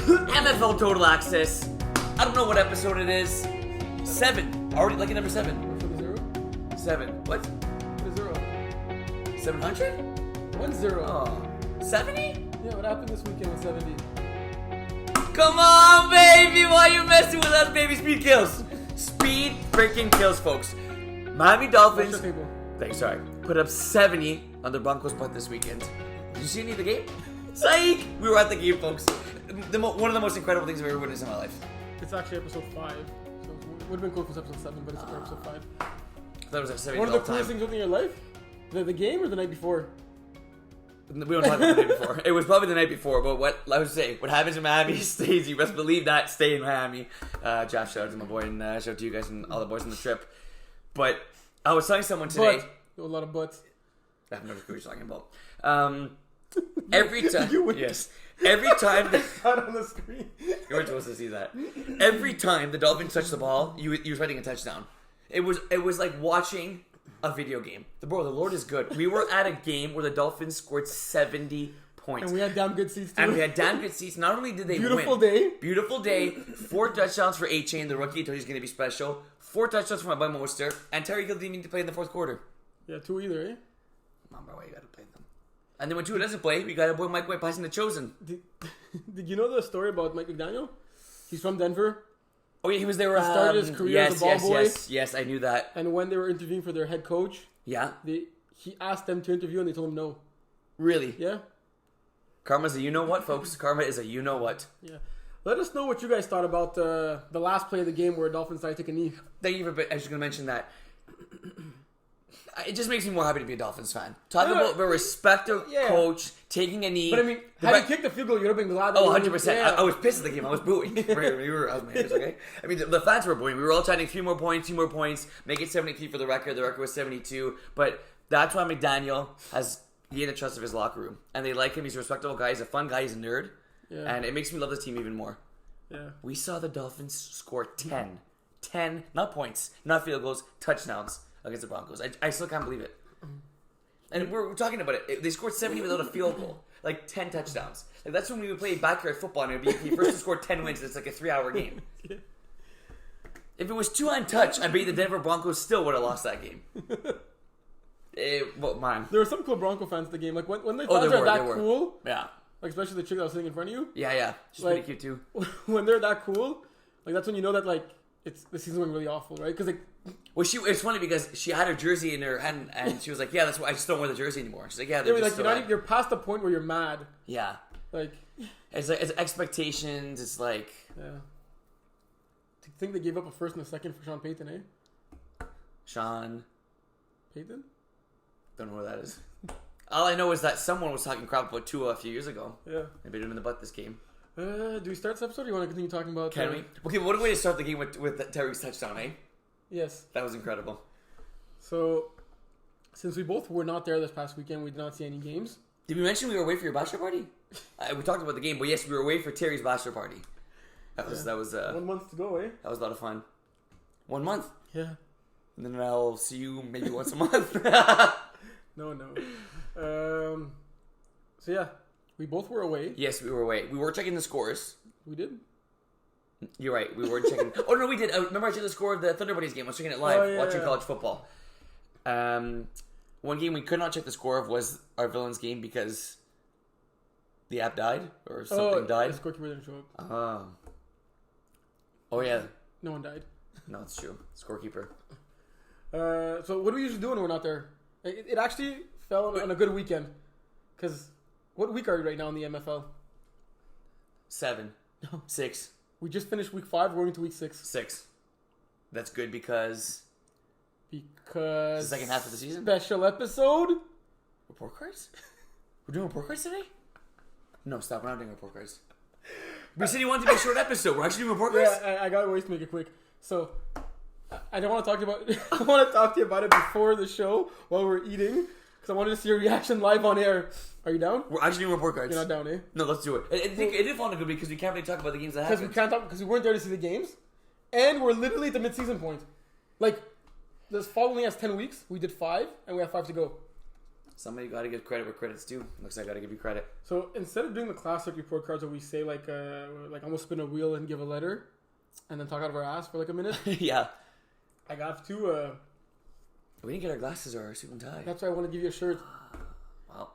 MFL Total Access. I don't know what episode it is. 7. Already like number 7. For the 0? 7. What? For the 0. 700? 1-0. Oh. 70? Yeah, what happened this weekend with 70? Come on, baby! Why you messing with us, baby? Speed kills. Speed freaking kills, folks. Miami Dolphins. Thanks, sorry. Put up 70 on the Broncos' butt this weekend. Did you see any of the game? Psych! We were at the game, folks. One of the most incredible things I've ever witnessed in my life. It's actually episode 5. So it would have been cool if it was episode 7, but it's episode 5. I thought it was like 70 One of the coolest things in your life? The game or the night before? We don't talk about the night before. It was probably the night before, but what I would say, what happens in Miami stays. You best believe that. Stay in Miami. Josh, shout out to my boy, and shout out to you guys and all the boys on the trip. But I was telling someone today. A lot of butts. I have no clue what you're talking about. Every time, yes, every time Not on the screen. you weren't supposed to see that. Every time the Dolphins touched the ball, you were fighting a touchdown. It was like watching a video game. The Lord is good. We were at a game where the Dolphins scored 70 points. And we had damn good seats too. And we had damn good seats. Not only did they Beautiful win. Beautiful day. 4 touchdowns for A-Chain, the rookie. I told he's going to be special. 4 touchdowns for my boy Moster. And Terry Hill didn't need to play in the fourth quarter. Yeah, 2 either, eh? Come on, bro, you got to play them. And then when Tua doesn't play, we got a boy Mike White passing the Chosen. Did you know the story about Mike McDaniel? He's from Denver. Oh yeah, he was there. He started his career as a ball boy. Yes, I knew that. And when they were interviewing for their head coach, he asked them to interview, and they told him no. Really? Yeah. Karma's a you-know-what, folks. Karma is a you-know-what. Yeah. Let us know what you guys thought about the last play of the game where Dolphins decided to take a knee. Thank you for. I was just going to mention that. It just makes me more happy to be a Dolphins fan. Talk about the respect of coach taking a knee. But I mean, had he kicked the field goal, you would have been glad. Oh, 100%. I was pissed at the game. I was booing. I was mad, okay? I mean, the fans were booing. We were all chanting 3 more points, 2 more points. Make it 73 for the record. The record was 72. But that's why McDaniel has gained the trust of his locker room. And they like him. He's a respectable guy. He's a fun guy. He's a nerd. Yeah. And it makes me love the team even more. Yeah. We saw the Dolphins score 10. 10, not points, not field goals, touchdowns against the Broncos. I still can't believe it. And we're talking about it. They scored 70 without a field goal. Like 10 touchdowns. Like that's when we would play backyard football and it would be first to score 10 wins. It's like a 3-hour game. If it was 2 untouched, I bet the Denver Broncos still would have lost that game. Man. There were some cool Bronco fans at the game. Like when they fans are that cool. Yeah. Like especially the chick that was sitting in front of you. Yeah. She's pretty cute too. When they're that cool, like that's when you know that like the season went really awful, right? Because like. Well, it's funny because she had her jersey in her hand and she was like, "Yeah, that's why I just don't wear the jersey anymore." She's like, "Yeah, they're just like you're past the point where you're mad." Yeah, like it's expectations. It's like I think they gave up a first and a second for Sean Payton, eh? Sean Payton? Don't know who that is. All I know is that someone was talking crap about Tua a few years ago. Yeah, they bit him in the butt this game. Do we start this episode? Or do you want to continue talking about? Can we? Okay, what a way to start the game with Terry's touchdown, eh? Yes. That was incredible. So, since we both were not there this past weekend, we did not see any games. Did we mention we were away for your bachelor party? We talked about the game, but yes, we were away for Terry's bachelor party. That was 1 month to go, eh? That was a lot of fun. 1 month? Yeah. And then I'll see you maybe once a month. No. So yeah, we both were away. Yes, we were away. We were checking the scores. We did? You're right. We were checking. Oh no, we did. Remember, I checked the score of the Thunder Buddies game. I was checking it live, watching college football. One game we could not check the score of was our Villains game because the app died or something died. The scorekeeper didn't show up. Oh yeah. No one died. No, it's true. Scorekeeper. So what do we usually do when we're not there? It actually fell on a good weekend. Because what week are we right now in the MFL? 7. 6. We just finished week 5. We're going into week 6. 6. That's good because the second half of the season. Special episode. Report cards? We're doing report cards today? No, stop. We're not doing report cards. We said you wanted to be a short episode. We're actually doing report cards? Yeah, I got ways to make it quick. So, I don't want to talk to you about. I want to talk to you about it before the show while we're eating because I wanted to see your reaction live on air. Are you down? We're actually doing report cards. You're not down, eh? No, let's do it. I think it did fall on a good week because we can't really talk about the games that happened. Because we can't talk because we weren't there to see the games, and we're literally at the mid-season point. Like, this fall only has 10 weeks. We did 5, and we have 5 to go. Somebody got to give credit where credit's due. Looks like I got to give you credit. So instead of doing the classic report cards where we say like almost spin a wheel and give a letter, and then talk out of our ass for like a minute, Yeah. I got two. We didn't get our glasses or our suit and tie. That's why I want to give you a shirt. Well,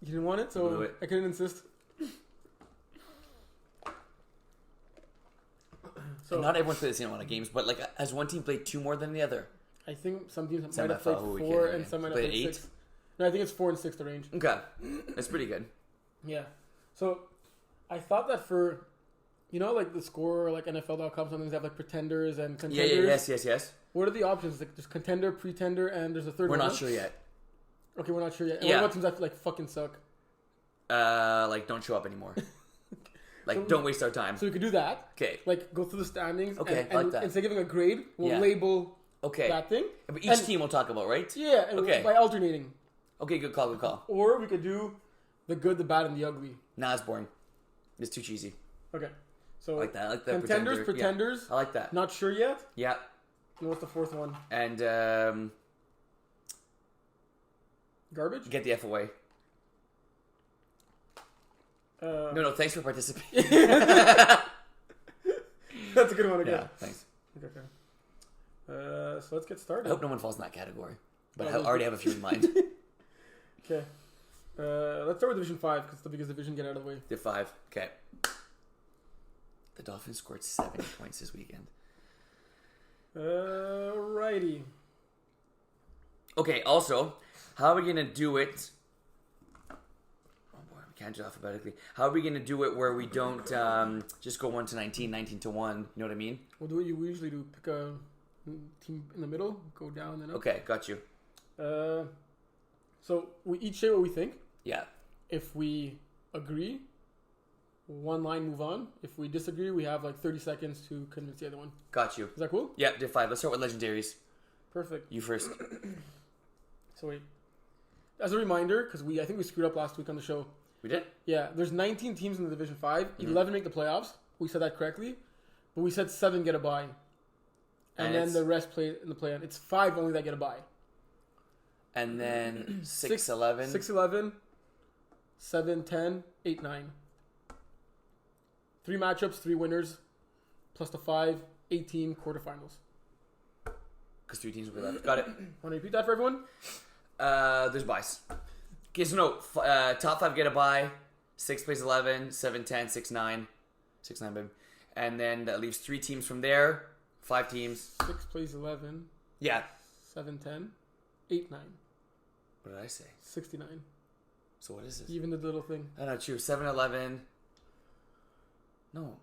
You didn't want it, blew so it. I couldn't insist. So not everyone's played the same amount of games, but like, has one team played 2 more than the other? I think some teams Some might have played MFL, we 4 can- and some might have played played 8? 6. No, I think it's 4 and 6 the range. Okay. That's pretty good. Yeah. So I thought that for, like the score, like NFL.com, sometimes they have like pretenders and contenders. Yes. What are the options? Like there's contender, pretender, and there's a third We're one. not sure yet. Okay, we're not sure yet. And Yeah. what about teams that like fucking suck? Like, don't show up anymore. Like, So- don't waste our time. So we could do that. Okay. Like go through the standings. Okay, and, I like that. instead of giving a grade, we'll Yeah. label Okay. that thing. But each And- team we'll talk about, right? Yeah, and Okay. by alternating. Okay, good call. Or we could do the good, the bad, and the ugly. Nah, it's boring. It's too cheesy. Okay. So I like that. I like that. contenders, pretender. pretenders. Yeah, I like that. Not sure yet. Yeah. And what's the fourth one? And Garbage? get the F away. Uh, No, thanks for participating. That's a good one again. Yeah, thanks. Okay. So let's get I started. hope no one falls in that category. But Oh, I there's- already have a few in mind. Okay. Let's start with Division 5 because it's the biggest division. Get out of the way. The 5. Okay. The Dolphins scored 70 points this weekend. Righty. Okay, also, how are we going to do it? Oh boy, we can't do it alphabetically. How are we going to do it where we don't just go 1 to 19, 19 to 1? You know what I mean? We'll do what you usually do. Pick a team in the middle, go down and up. Okay, got you. So we each say what we think. Yeah. If we agree, one line, move on. If we disagree, we have like 30 seconds to convince the other one. Got you. Is that cool? Yeah, did 5. Let's start with legendaries. Perfect. You first. So wait. As a reminder, because I think we screwed up last week on the show. We did? Yeah, there's 19 teams in the Division 5. Mm-hmm. 11 make the playoffs. We said that correctly. But we said 7 get a bye. And then it's- the rest play in the play-in. It's 5 only that get a bye. And then 6, 11. 6-11, 7-10, 8-9. 3 matchups, 3 winners, plus the 5, 18 quarterfinals. Because 3 teams will be left. Got it. Want to repeat that for everyone? There's buys. Okay, so no. Top 5 get a bye. 6 plays 11. 7, 10, 6, 9. 6, 9, baby. And then that leaves 3 teams from there. 5 teams. 6 plays 11, Yeah. 7-10, 8-9, What did I say? 69. So what is this? Even the little thing. I don't know, true. 7, 11. No.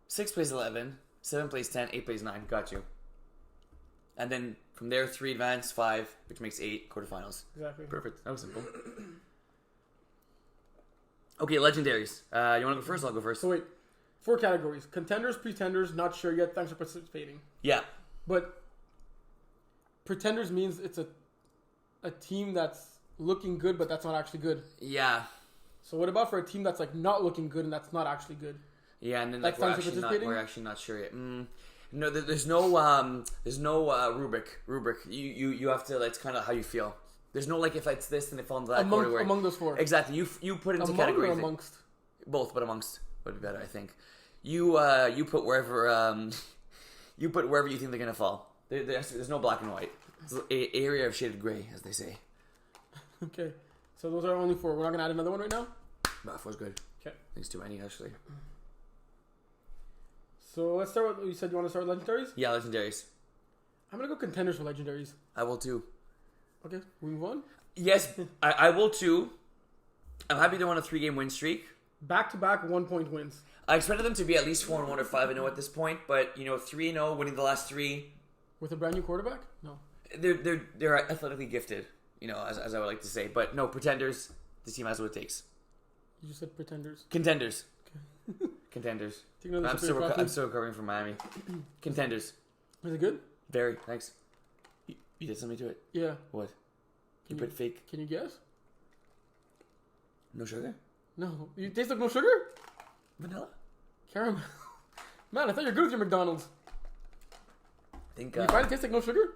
6 plays 11. 7 plays 10. 8 plays 9. Got you. And then from there, 3 advance, 5, which makes 8 quarterfinals. Exactly. Perfect. That was simple. Okay, legendaries. You want to go first? I'll go first. So wait, 4 categories. Contenders, pretenders, not sure yet. Thanks for participating. Yeah. But pretenders means it's a team that's looking good, but that's not actually good. Yeah. So what about for a team that's like not looking good and that's not actually good? Yeah, and then That's like time for participating? we're actually not sure yet. No, there's no rubric. You have to. It's kind of how you feel. There's no like if it's this then it falls into that category. Among those 4. Exactly. You put into Among categories. or amongst? Both, but amongst would be better, I think. You put wherever you put wherever you think they're gonna fall. There's no black and white. It's an area of shaded gray, as they say. Okay. So those are only 4. We're not gonna add another one right now? But 4's good. Okay. Thanks too many actually. So let's start with, you said you want to start with legendaries? Yeah, legendaries. I'm gonna go contenders for legendaries. I will too. Okay, we move on. Yes, I will too. I'm happy they're on a 3-game win streak. Back-to-back 1-point wins. I expected them to be at least 4-1 or 5-0 at this point, but 3-0, winning the last 3. With a brand new quarterback? No. They're athletically gifted, as I would like to say. But no, pretenders. This team has what it takes. You just said pretenders. Contenders. Contenders. Take another I'm sip of your coffee. I'm still recovering from Miami. Contenders. Is it good? Very. Thanks. You did something to it. Yeah. What? You Can put fake. Can you guess? No sugar? No. You taste like no sugar? Vanilla? Caramel. Man, I thought you were good with your McDonald's. I think Can you find it tastes like no sugar?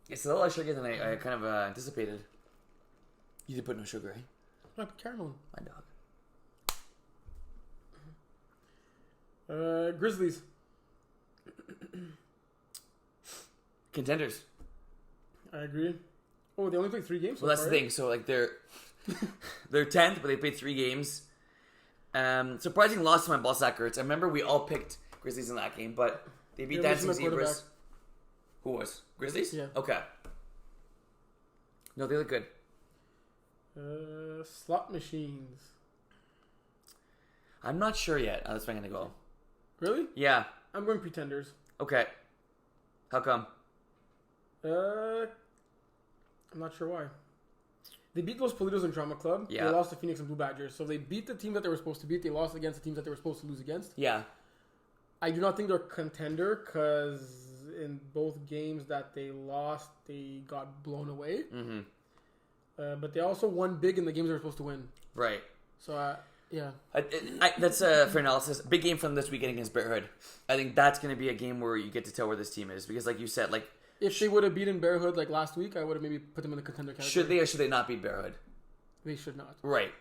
it's a little less sugar than I kind of anticipated. You did put no sugar, eh? Not caramel. My dog. Grizzlies. Contenders. I agree. Oh, they only played 3 games. Well, that's the thing. So like they're 10th, but they played 3 games. Surprising loss to my ball sack hurts. I remember we all picked Grizzlies in that game, but they beat Dancing Zebras. Who was? Grizzlies? Yeah. Okay. No, they look good. Slot machines. I'm not sure yet. That's where I'm gonna go. Really? Yeah. I'm going Pretenders. Okay. How come? I'm not sure why. They beat Los Politos and Drama Club. Yeah. They lost to Phoenix and Blue Badgers. So they beat the team that they were supposed to beat. They lost against the teams that they were supposed to lose against. Yeah. I do not think they're a contender because in both games that they lost, they got blown away. Mm-hmm. But they also won big in the games they were supposed to win. Right. So, yeah. That's for analysis. Big game from this weekend against Bear Hood. I think that's going to be a game where you get to tell where this team is. Because like you said, like... If they would have beaten Bear Hood like last week, I would have maybe put them in the contender category. Should they or should they not beat Bear Hood? They should not. Right.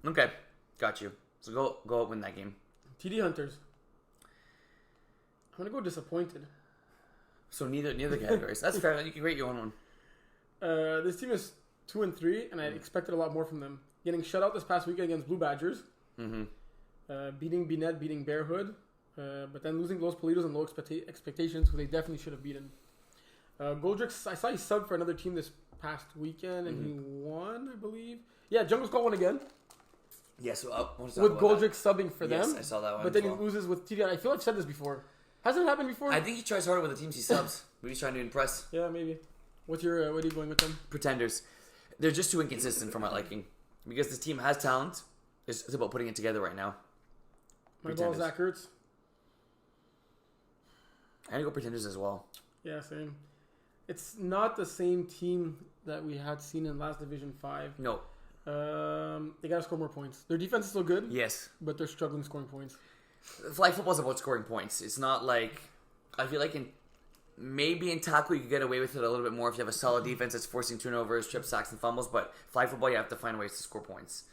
Okay. Got you. So go win that game. TD Hunters. I'm going to go disappointed. So neither categories. That's fair. You can rate your own one. This team is 2-3, and I expected a lot more from them. Getting shut out this past weekend against Blue Badgers. Mm-hmm. Beating Binet, beating Bear Hood. But then losing Los Politos and low expectations, who they definitely should have beaten. Goldricks, I saw he subbed for another team this past weekend, and he won, I believe. Yeah, Jungle's got one again. Yeah, so with Goldricks subbing for them. Yes, I saw that one. But then he loses with TDI. I feel like I've said this before. Hasn't it happened before? I think he tries harder with the teams he subs. Maybe he's trying to impress. Yeah, maybe. What are you going with them? Pretenders. They're just too inconsistent for my liking. Because this team has talent. It's about putting it together right now. My ball, Zach Ertz. I'm going to go Pretenders as well. Yeah, same. It's not the same team that we had seen in last Division 5. No. They got to score more points. Their defense is still good. Yes. But they're struggling scoring points. Flag football is about scoring points. It's not like... I feel like maybe in tackle you could get away with it a little bit more if you have a solid defense that's forcing turnovers, trips, sacks, and fumbles. But flag football, you have to find ways to score points.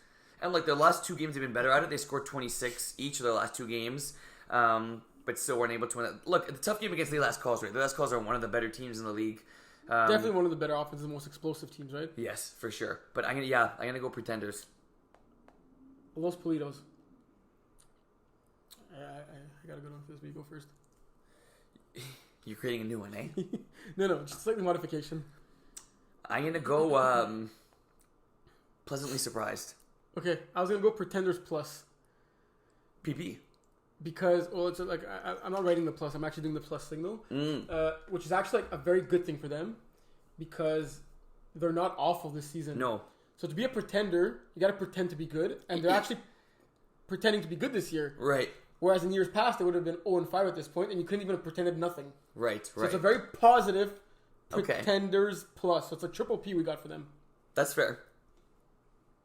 And like their last 2 games, they've been better at it. They scored 26 each of their last 2 games. But still weren't able to win it. Look, the tough game against the Last Calls, right? The Last Calls are one of the better teams in the league. Definitely one of the better offenses, most explosive teams, right? Yes, for sure. But I'm gonna go Pretenders. Los Politos. I gotta go on this, but you go first. You're creating a new one, eh? No, just slightly modification. I'm gonna go pleasantly surprised. Okay, I was gonna go Pretenders plus. PP. Because, it's like, I'm not writing the plus, I'm actually doing the plus signal. Which is actually like a very good thing for them. Because they're not awful this season. No. So to be a pretender, you gotta pretend to be good. And they're actually pretending to be good this year. Right. Whereas in years past, they would have been 0-5 at this point, and you couldn't even have pretended nothing. Right. So it's a very positive Okay. Pretenders plus. So it's a triple P we got for them. That's fair.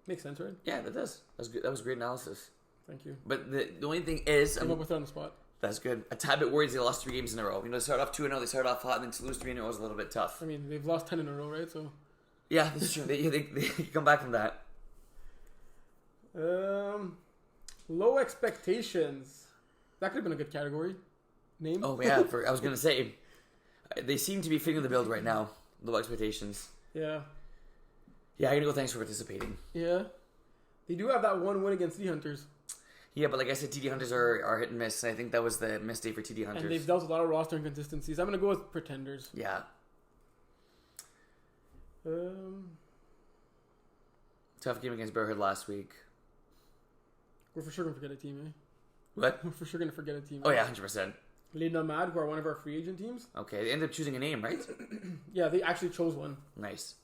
Makes sense, right? Yeah, that does. That was good. That was great analysis. Thank you. But the only thing is... Came up with it on the spot. That's good. A tad bit worried they lost 3 games in a row. They started off 2-0, they started off hot, and then to lose 3 in a row was a little bit tough. I mean, they've lost 10 in a row, right? So yeah, that's true. they come back from that. Low expectations. That could have been a good category. Name? Oh, yeah. I was going to say, they seem to be fitting the build right now. Low expectations. Yeah. Yeah, I'm going to go thanks for participating. Yeah. They do have that one win against TD Hunters. Yeah, but like I said, TD Hunters are hit and miss. And I think that was the mistake for TD Hunters. And they've dealt with a lot of roster inconsistencies. I'm going to go with Pretenders. Yeah. Tough game against Bearhead last week. We're for sure going to forget a team, eh? What? We're for sure going to forget a team. Oh, yeah, 100%. Les Nomades, who are one of our free agent teams. Okay, they ended up choosing a name, right? Yeah, they actually chose one. Nice.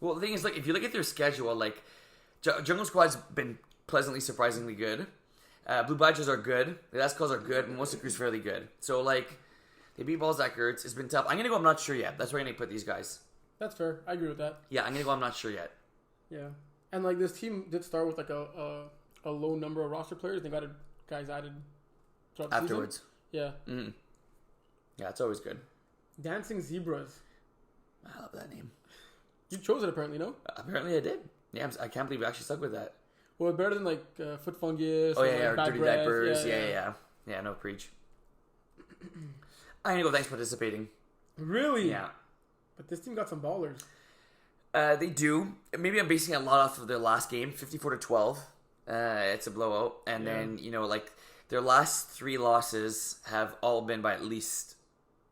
Well, the thing is, like, if you look at their schedule, like, Jungle Squad's been pleasantly surprisingly good. Blue Badgers are good. The Last Calls are good. And Most Crew's fairly good. So, like, they beat Balzac Ertz. It's been tough. I'm going to go I'm not sure yet. That's where I'm going to put these guys. That's fair. I agree with that. Yeah, I'm going to go I'm not sure yet. Yeah. And, like, this team did start with, like, a low number of roster players. They got guys added throughout the afterwards. season. Yeah. Mm. Yeah, it's always good. Dancing Zebras. I love that name. You chose it apparently, no? Apparently I did. Yeah, I can't believe I actually stuck with that. Well, better than like foot fungus. Oh, or, yeah, like, or bad dirty breath. diapers. Yeah. Yeah, no, preach. I'm going to go thanks for participating. Really? Yeah. But this team got some ballers. They do. Maybe I'm basing a lot off of their last game, 54-12. It's a blowout. And then, like, their last 3 losses have all been by at least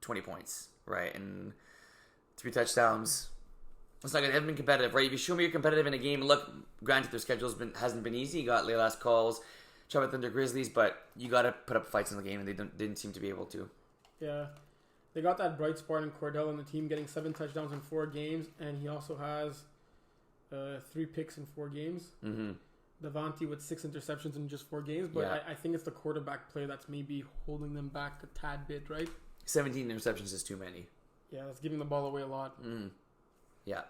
20 points, right? And 3 touchdowns. It's not good. They haven't been competitive, right? If you show me you're competitive in a game, look, granted their schedule hasn't been easy. You got late last calls, Chubba Thunder Grizzlies, but you got to put up fights in the game, and they didn't seem to be able to. Yeah. They got that bright spark in Cordell on the team, getting 7 touchdowns in 4 games, and he also has 3 picks in 4 games. Mm-hmm. Devontae with 6 interceptions in just 4 games, but I think it's the quarterback play that's maybe holding them back a tad bit, right? 17 interceptions is too many. Yeah, that's giving the ball away a lot. Mm. Yeah.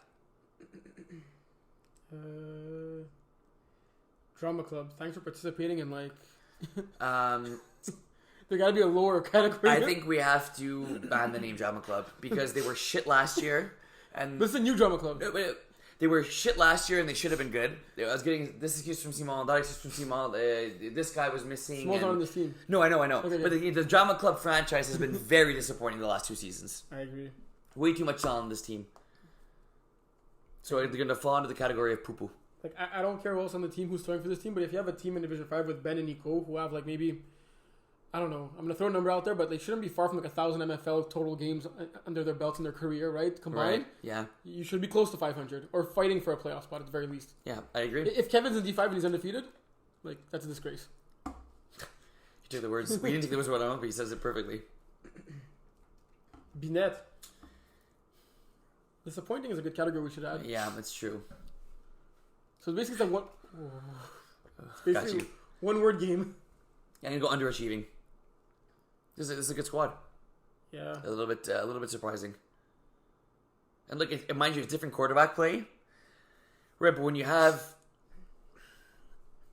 Drama Club, thanks for participating in like... There gotta be a lower category. I think we have to ban the name Drama Club because they were shit last year. And this is a new Drama Club. They were shit last year and they should have been good. I was getting this excuse from Simon, that excuse from Simon. This guy was missing. Smalls not on this team. No, I know. Okay, but the Drama Club franchise has been very disappointing the last 2 seasons. I agree. Way too much talent on this team. So they're going to fall into the category of poo-poo. Like, I don't care who else on the team who's throwing for this team, but if you have a team in Division 5 with Ben and Nico who have like maybe... I don't know. I'm going to throw a number out there, but they shouldn't be far from like 1,000 MFL total games under their belts in their career, right? Combined. Right. Yeah. You should be close to 500 or fighting for a playoff spot at the very least. Yeah, I agree. If Kevin's in D5 and he's undefeated, like, that's a disgrace. You took the words. We didn't take the words out of but he says it perfectly. Binet. Disappointing is a good category we should add. Yeah, that's true. So it's basically like it's basically one word game. I'm going to go underachieving. This is a good squad. Yeah. A little bit surprising. And look, mind you, it's different quarterback play. Right, but when you have...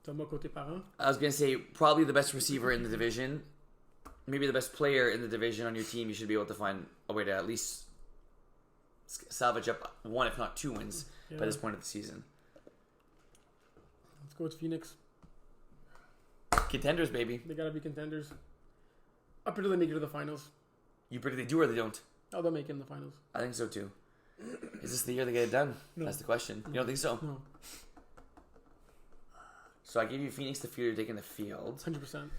Thomas Côté-Parent. I was going to say, probably the best receiver in the division. Maybe the best player in the division on your team. You should be able to find a way to at least salvage up 1, if not 2 wins by this point of the season. Let's go with Phoenix. Contenders, baby. They got to be contenders. Up until they make it to the finals. You predict they do or they don't? Oh, they'll make it in the finals. I think so too. Is this the year they get it done? No. That's the question. You don't think so? No. So I gave you Phoenix the field, you're taking the field. 100%.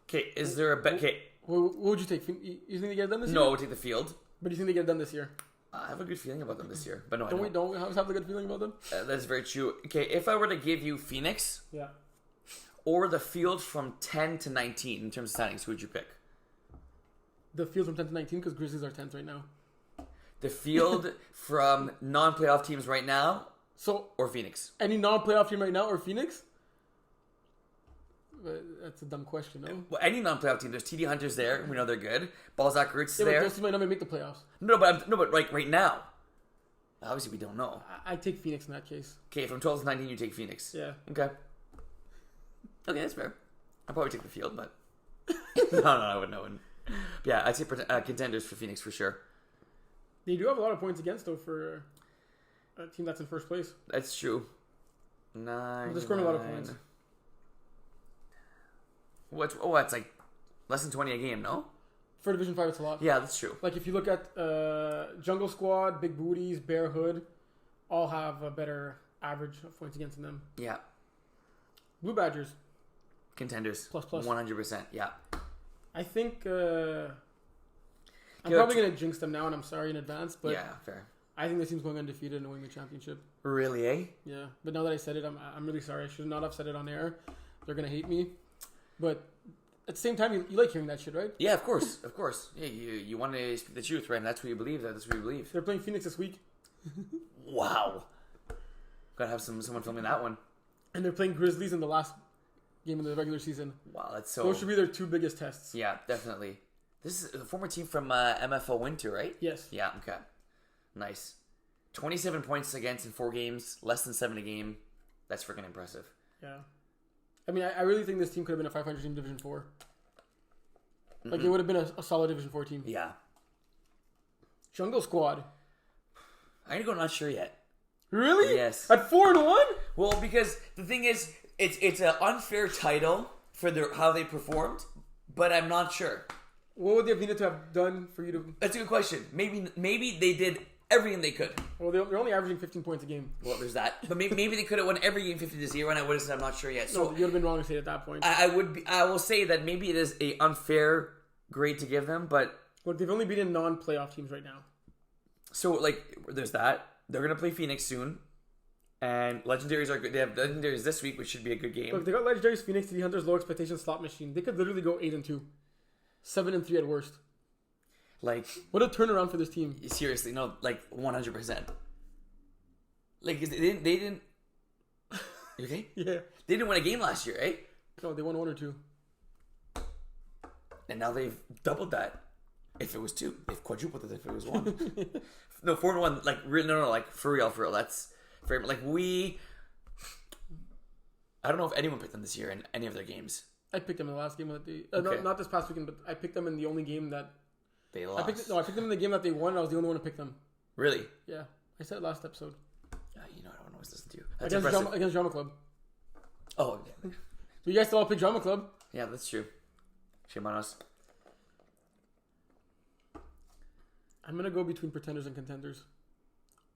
Okay, is there a bet? Okay. What would you take? You think they get it done this year? No, I would take the field. But you think they get it done this year? I have a good feeling about them this year. But no, Don't we have a good feeling about them? That's very true. Okay, if I were to give you Phoenix or the field from 10 to 19 in terms of standings, who would you pick? The field from 10 to 19 because Grizzlies are 10th right now. The field from non-playoff teams right now or Phoenix? Any non-playoff team right now or Phoenix? That's a dumb question, no? Well, any non-playoff team. There's TD Hunters there. We know they're good. Balzac Roots But there. those teams might not make the playoffs. No, but like right now. Obviously, we don't know. I take Phoenix in that case. Okay, from 12 to 19, you take Phoenix. Yeah. Okay, that's fair. I'd probably take the field, but... no, I wouldn't know. Yeah, I'd say contenders for Phoenix for sure. They do have a lot of points against, though, for a team that's in first place. That's true. 9. They're scoring a lot of points. It's like less than 20 a game, no? For Division 5, it's a lot. Yeah, that's true. Like, if you look at Jungle Squad, Big Booties, Bear Hood, all have a better average of points against them. Yeah. Blue Badgers. Contenders. Plus. 100%, yeah. I think... I'm probably going to jinx them now, and I'm sorry in advance, but... Yeah, fair. I think this team's going undefeated and winning the championship. Really, eh? Yeah, but now that I said it, I'm really sorry. I should not have said it on air. They're going to hate me. But at the same time, you like hearing that shit, right? Yeah, of course. Yeah, you want to speak the truth, right? And that's what you believe. That's what you believe. They're playing Phoenix this week. Wow. Gotta have someone filming that one. And they're playing Grizzlies in the last game of the regular season. Wow, that's so... Those should be their 2 biggest tests. Yeah, definitely. This is a former team from MFL Winter, right? Yes. Yeah, okay. Nice. 27 points against in 4 games, less than 7 a game. That's freaking impressive. Yeah. I mean, I really think this team could have been a 500 team Division 4. Like, it would have been a solid Division 4 team. Yeah. Jungle Squad. I'm gonna go not sure yet. Really? Yes. At 4-1? Well, because the thing is, it's an unfair title for how they performed, but I'm not sure. What would they have needed to have done for you to... That's a good question. Maybe they did everything they could. Well, they're only averaging 15 points a game. Well, there's that. But maybe they could have won every game 50-0, and I would have said I'm not sure yet. So No, you would have been wrong to say it at that point. I will say that maybe it is a unfair grade to give them, but Look, they've only beaten non-playoff teams right now. so there's that. They're gonna play Phoenix soon, and Legendaries are good. They have Legendaries this week, which should be a good game. Look, they got Legendaries, Phoenix, TD Hunters, low expectations, slot machine. They could literally go 8-2. 7-3 at worst. Like, What a turnaround for this team. seriously, no, 100%. Like, they didn't. You okay? Yeah. They didn't win a game last year, eh? No, they won 1 or 2. And now they've doubled that. If it was 2, they've quadrupled it. If it was 1, no 4-1. Like for real. That's very I don't know if anyone picked them this year in any of their games. I picked them in the last game that they... Okay. not this past weekend, but I picked them in the only game that... They lost. I picked them in the game that they won, and I was the only one to pick them. Really? Yeah. I said it last episode. You know, I don't always listen to you. That's impressive. Against Drama Club. Oh, yeah. So you guys still all pick Drama Club? Yeah, that's true. Shame on us. I'm going to go between pretenders and contenders.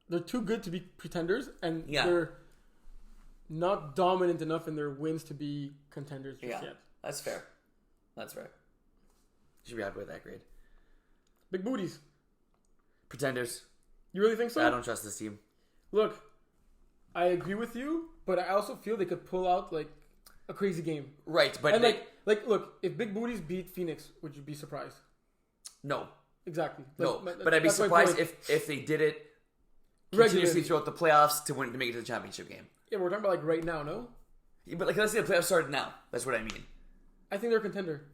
They're too good to be pretenders, and Yeah. they're not dominant enough in their wins to be contenders just yet. That's fair. That's fair. You should be happy with that grade. Big booties. Pretenders. You really think so? I don't trust this team. Look, I agree with you, but I also feel they could pull out a crazy game. Right, but And look, if Big Booties beat Phoenix, would you be surprised? no. Exactly. No, but I'd be surprised if they did it continuously throughout the playoffs to make it to the championship game. Yeah, we're talking about right now, no? Yeah, but let's say the playoffs started now. That's what I mean. I think they're a contender.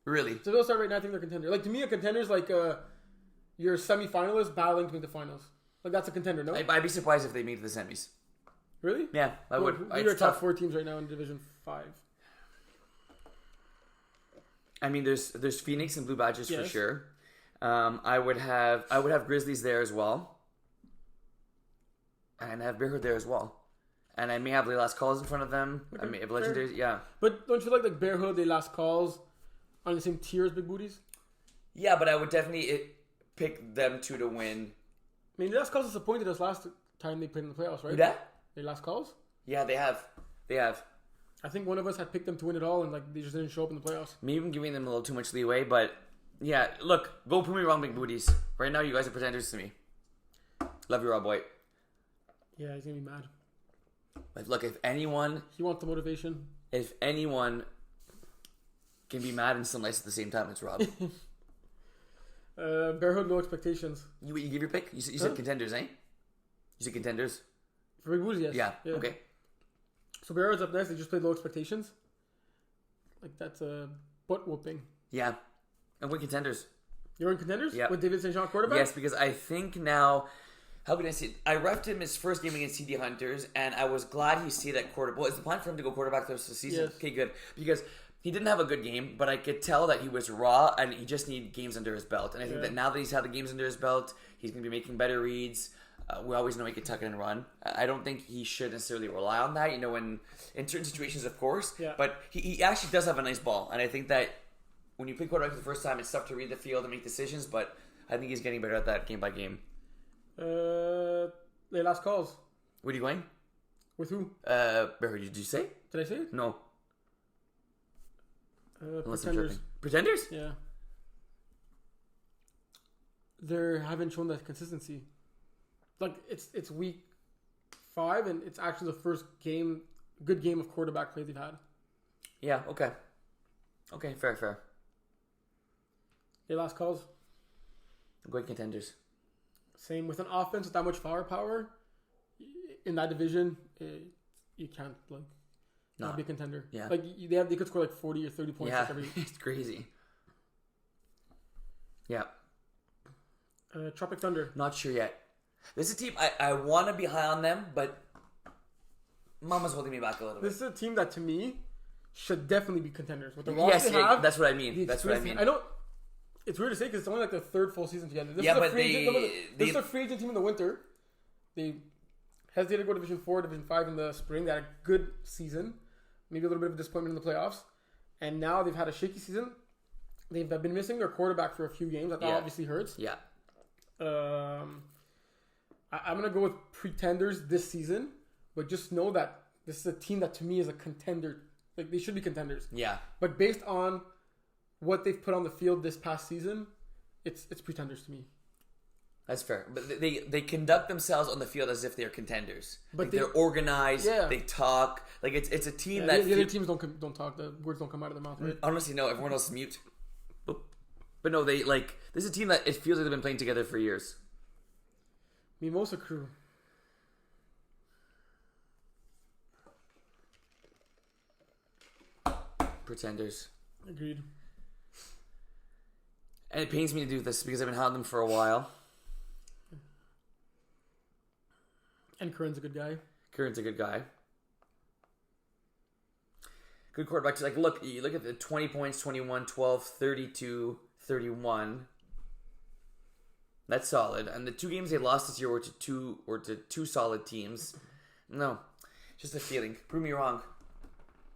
Really? So they'll start right now. I think they're a contender. To me, a contender is your semi-finalist battling to make the finals. That's a contender, no? I'd be surprised if they made the semis. Really? Yeah, I would. Who are top 4 teams right now in Division 5? I mean, there's Phoenix and Blue Badgers for Yes. sure. I would have Grizzlies there as well, and I have Bearhood there as well, and I may have the last calls in front of them. Okay, I may have Legendaries, yeah. But don't you feel like Bearhood, they last calls on the same tier as Big Booties? Yeah, but I would definitely pick them two to win. I mean, the last calls disappointed us last time they played in the playoffs, right? Who that? Their last calls? Yeah, they have. I think one of us had picked them to win it all, and they just didn't show up in the playoffs. Maybe I'm giving them a little too much leeway, but yeah, look, go prove me wrong, Big Booties. Right now, you guys are pretenders to me. Love you, Rob White. Yeah, he's gonna be mad. But look, if anyone He wants the motivation. can be mad and still nice at the same time, it's Rob. Bearhood, low expectations. You give your pick? You said contenders, eh? You said contenders? For Big Booties, yes. Yeah. Okay. So Bearhood's up next. They just played low expectations. That's a butt whooping. Yeah. And we're contenders. You're in contenders? Yeah. With David St. Jean quarterback? Yes, because I think now, how can I say it? I refed him his first game against CD Hunters, and I was glad he stayed at quarterback. Well, is the plan for him to go quarterback the rest of the season? Yes. Okay, good. Because he didn't have a good game, but I could tell that he was raw, and he just needed games under his belt. And I think that now that he's had the games under his belt, he's going to be making better reads. We always know he can tuck it and run. I don't think he should necessarily rely on that, in certain situations, of course. Yeah. But he actually does have a nice ball, and I think that when you play quarterback for the first time, it's tough to read the field and make decisions, but I think he's getting better at that game by game. Their last calls. Where are you going? With who? Barry, did you say? Did I say it? No. Unless I'm Pretenders. tripping. Pretenders? Yeah. They haven't shown that consistency. It's week 5, and it's actually the first good game of quarterback play they've had. Yeah, okay. Okay, fair. Their last calls. I'm going contenders. Same with an offense with that much firepower in that division, you can't not be a contender. Yeah. They could score 40 or 30 points. Yeah, it's crazy. Yeah. Tropic Thunder. Not sure yet. This is a team I want to be high on them, but Mama's holding me back a little bit. This is a team that to me should definitely be contenders. With the Yes, roster they have, that's what I mean. That's what I mean. I don't. It's weird to say because it's only their third full season together. This is a free agent team in the winter. They hesitated to go Division 4, Division 5 in the spring. They had a good season. Maybe a little bit of a disappointment in the playoffs. And now they've had a shaky season. They've been missing their quarterback for a few games. That obviously hurts. Yeah. I'm going to go with pretenders this season. But just know that this is a team that to me is a contender. Like, they should be contenders. Yeah. But based on what they've put on the field this past season, it's pretenders to me. That's fair. But they conduct themselves on the field as if they're contenders. But like they're organized. Yeah. They talk. Like it's a team The that... other teams don't talk. The words don't come out of their mouth, right? Honestly, no. Everyone else is mute. But no, they like... This is a team that it feels like they've been playing together for years. Mimosa Crew. Pretenders. Agreed. And it pains me to do this because I've been hounding them for a while. And Curran's a good guy. Curran's a good guy. Good quarterback. Like, look, you look at the 20 points, 21, 12, 32, 31. That's solid. And the 2 games they lost this year were to two solid teams. No, just a feeling. Prove me wrong.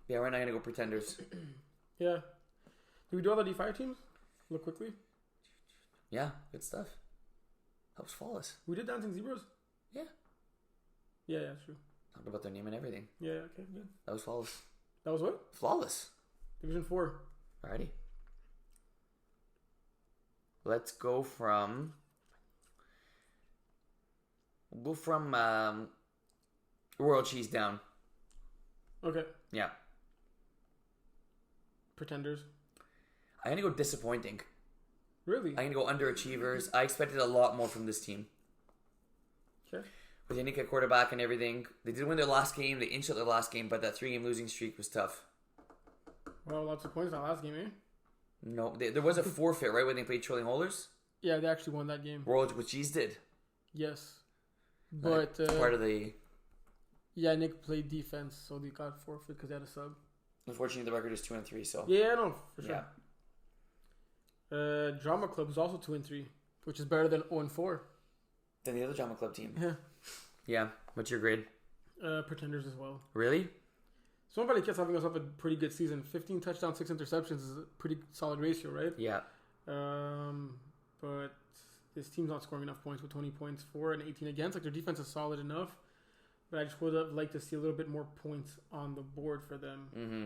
Yeah, right now I'm going to go pretenders. Yeah. Do we do all the D5 teams? Look quickly. Yeah, good stuff. Helps flawless. We did Dancing Zebras? Yeah. Yeah, true. Talked about their name and everything. Yeah, okay, good. That was flawless. That was what? Flawless. Division 4. Alrighty. Let's go from... We'll go from Royal Cheese down. Okay. Yeah. Pretenders. I'm going to go disappointing. Really? I'm going to go underachievers. I expected a lot more from this team. Okay. With Yannick at quarterback and everything. They did win their last game. They inched out their last game, but that 3-game losing streak was tough. Well, lots of points that last game, eh? No, there was a forfeit, right, when they played Trolling Holders? Yeah, they actually won that game. Royal Cheese did. Yes. But... part of the... Yeah, Nick played defense, so they got forfeit because they had a sub. Unfortunately, the record is 2-3, so... Yeah, no, for sure. Yeah. Drama Club is also 2-3, which is better than 0-4. Then the other Drama Club team. Yeah. Yeah. What's your grade? Pretenders as well. Really? Swamp Valley Cats having us up a pretty good season. 15 touchdowns, 6 interceptions is a pretty solid ratio, right? Yeah. But this team's not scoring enough points with 20 points for and 18 against. Like, their defense is solid enough, but I just would have liked to see a little bit more points on the board for them. Mm-hmm.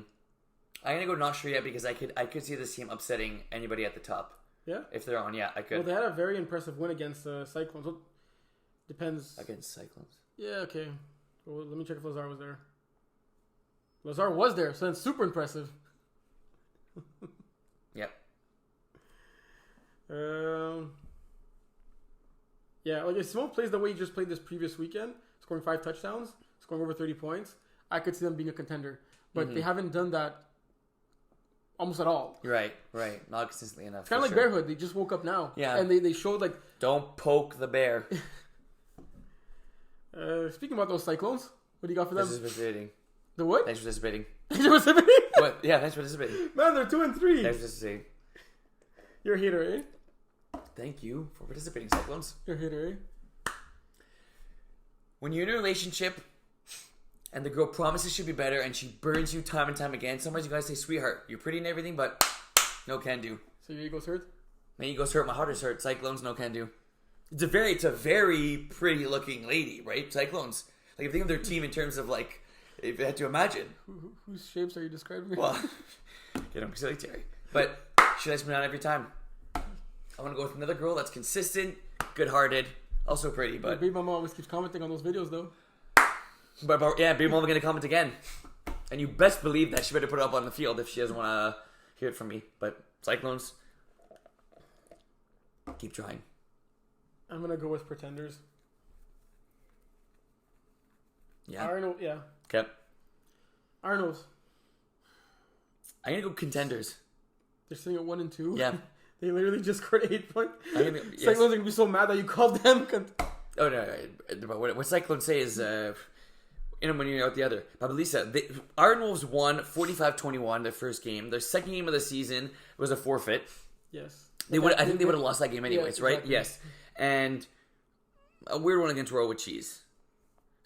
I'm gonna go not sure yet because I could see this team upsetting anybody at the top. Yeah? If they're on, yeah, I could. Well, they had a very impressive win against Cyclones. Well, depends. Against Cyclones. Yeah, okay. Well, let me check if Lazar was there. Lazar was there, so that's super impressive. Yep. Yeah, like if Simone plays the way he just played this previous weekend, scoring 5 touchdowns, scoring over 30 points, I could see them being a contender. But they haven't done that almost at all. Right. Not consistently enough. It's kind of like Bearhood. They just woke up now. Yeah. And they showed like... Don't poke the bear. Speaking about those Cyclones, what do you got for them? Participating. The what? Thanks for participating. Thanks for participating? What? Yeah, thanks for participating. Man, they're 2-3. Thanks for participating. You're a hater, eh? Thank you for participating, Cyclones. You're a hater, eh? When you're in a relationship and the girl promises she'll be better and she burns you time and time again, sometimes you gotta say, sweetheart, you're pretty and everything, but no can do. So your ego's hurt? My ego's hurt, my heart is hurt. Cyclones, no can do. It's a very pretty looking lady, right? Cyclones. Like, if you think of their team in terms of, like, if you had to imagine. Whose shapes are you describing? Well, you know, silly Terry. But she lets me down every time. I want to go with another girl that's consistent, good-hearted, also pretty, but... Baby mama always keeps commenting on those videos, though. But yeah, baby mama going to comment again. And you best believe that she better put it up on the field if she doesn't want to hear it from me. But Cyclones, keep trying. I'm going to go with Pretenders. Yeah. Arnold, yeah. Okay. Arnold's. I'm going to go Contenders. They're sitting at 1-2. Yeah. They literally just scored 8 points. Yes. Cyclones are going to be so mad that you called them. Oh, no. But what Cyclones say is, when you're out the other. Babalisa, Arnold's won 45-21 their first game. Their second game of the season was a forfeit. Yes. I think they would have lost that game anyways, yeah, right? exactly. Yes. And a weird one against Royal with Cheese.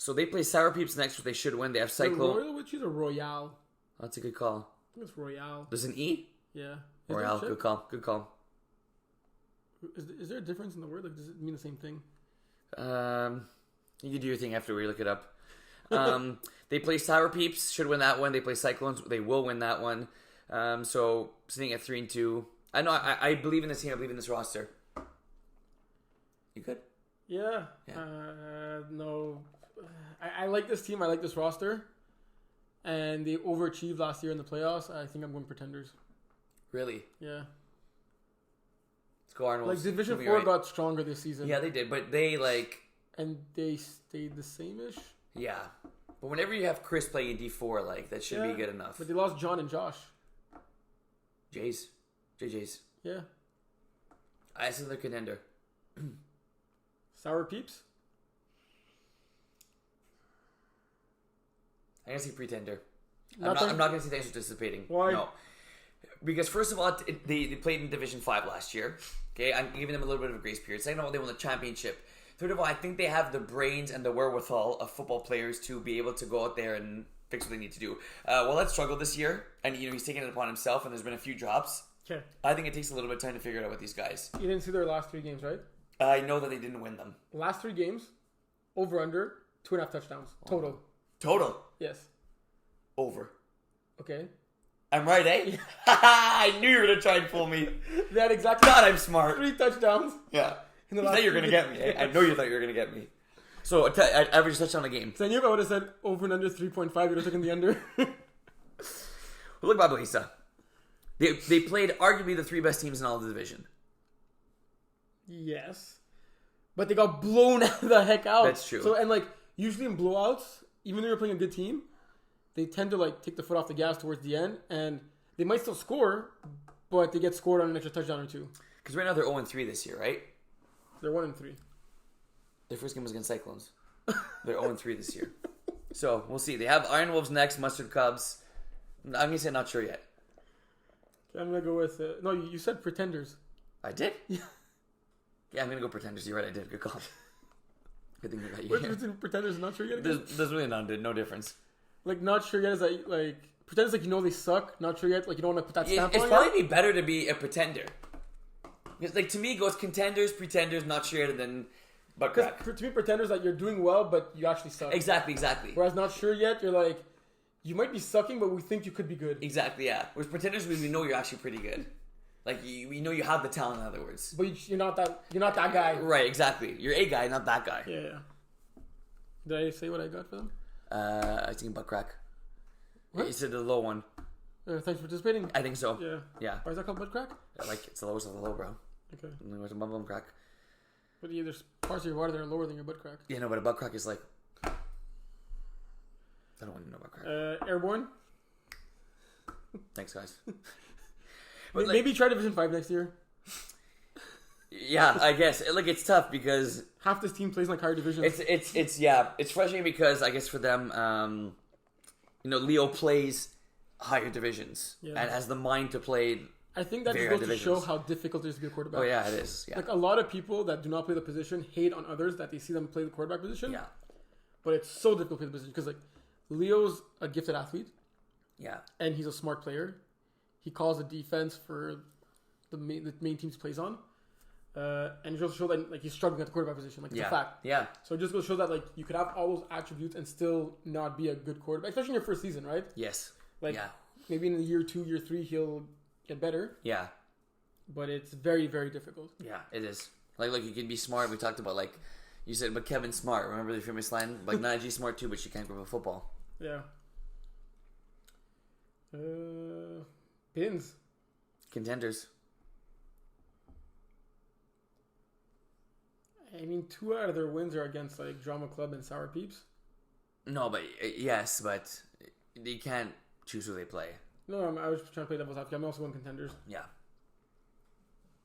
So they play Sour Peeps next, which they should win. They have Is it Cyclone. Royal with cheese or Royale? That's a good call. I think it's Royale. There's an E? Yeah. Royale, good call. Good call. Is there a difference in the word? Like, does it mean the same thing? You can do your thing after we look it up. They play Sour Peeps, should win that one. They play Cyclones, they will win that one. So sitting at 3-2. I know. I believe in this team. I believe in this roster. You good? Yeah. No. I like this team. I like this roster. And they overachieved last year in the playoffs. I think I'm going Pretenders. Really? Yeah. Let's go Arnolds. Like, Division 4 got stronger this season. Yeah, they did. But they, like... And they stayed the same-ish? Yeah. But whenever you have Chris playing in D4, like, that should be good enough. But they lost John and Josh. JJ's. Yeah. I said they're contender. Sour Peeps? I'm going to say pretender. I'm I'm not going to say thanks for participating. Why? No. Because first of all, they played in Division 5 last year. Okay, I'm giving them a little bit of a grace period. Second of all, they won the championship. Third of all, I think they have the brains and the wherewithal of football players to be able to go out there and fix what they need to do. Well, let's struggle this year, and he's taken it upon himself, and there's been a few drops. Okay. I think it takes a little bit of time to figure it out with these guys. You didn't see their last 3 games, right? I know that they didn't win them. Last 3 games, over/under 2.5 touchdowns total. Total. Yes. Over. Okay. I'm right, eh? I knew you were going to try and fool me. They had exactly God, I'm smart. 3 touchdowns. Yeah. In the You last thought you were going to get me. Eh? I know you thought you were going to get me. So, average touchdown a game. So I knew if I would have said over and under 3.5, you would have taken the under. Well, look, Babalisa. They played arguably the 3 best teams in all of the division. Yes. But they got blown the heck out. That's true. So, and like, usually in blowouts, even though you're playing a good team, they tend to like take the foot off the gas towards the end, and they might still score, but they get scored on an extra touchdown or 2. Because right now they're 0-3 this year, right? They're 1-3. Their first game was against Cyclones. They're 0-3 this year. So, we'll see. They have Iron Wolves next, Mustard Cubs. I'm going to say not sure yet. Okay, I'm going to go with... no, you said Pretenders. I did? Yeah. Yeah, I'm going to go Pretenders. You're right, I did. Good call. Good thing I got you What's here. between Pretenders and not sure yet again? There's really no difference. Like, not sure yet is like... Pretenders like you know they suck. Not sure yet. Like, you don't want to put that stamp It's on probably be better to be a pretender. Because, like, to me, it goes contenders, pretenders, not sure yet, and then butt crack. Because to me, Pretenders that you're doing well, but you actually suck. Exactly. Whereas not sure yet, you're like... You might be sucking, but we think you could be good. Exactly, yeah. Whereas pretenders, we know you're actually pretty good. Like, we know you have the talent, in other words. But you're not that guy. Right, exactly. You're a guy, not that guy. Yeah. Did I say what I got for them? I think butt crack. What? You said the low one. Thanks for participating. I think so. Yeah. Why is that called butt crack? Like, it's the lowest of the low, bro. Okay. And then there's a bum crack. But yeah, there's parts of your water that are lower than your butt crack. Yeah, no, but a butt crack is like... I don't want to know about crack. Airborne? Thanks, guys. But maybe try Division 5 next year. Yeah, I guess. Like, it's tough because... Half this team plays in like higher divisions. It's frustrating because I guess for them, Leo plays higher divisions and has the mind to play. I think that just goes to show how difficult it is to be a quarterback. Oh yeah, it is. Yeah. Like a lot of people that do not play the position hate on others that they see them play the quarterback position. Yeah. But it's so difficult to play the position because like Leo's a gifted athlete. Yeah. And he's a smart player. He calls the defense for the main teams he plays on. And it just shows that like he's struggling at the quarterback position. Like it's a fact. Yeah. So it just goes to show that like you could have all those attributes and still not be a good quarterback, especially in your first season, right? Yes. Like maybe in year 2, year 3 he'll get better. Yeah. But it's very, very difficult. Yeah, it is. Like you can be smart. We talked about like you said, but Kevin Smart. Remember the famous line? Like Najee smart too, but she can't grab a football. Yeah. Pins. Contenders. I mean, 2 out of their wins are against like Drama Club and Sour Peeps. No, but yes, but you can't choose who they play. No, I was trying to play devil's advocate. I'm also going contenders. Yeah.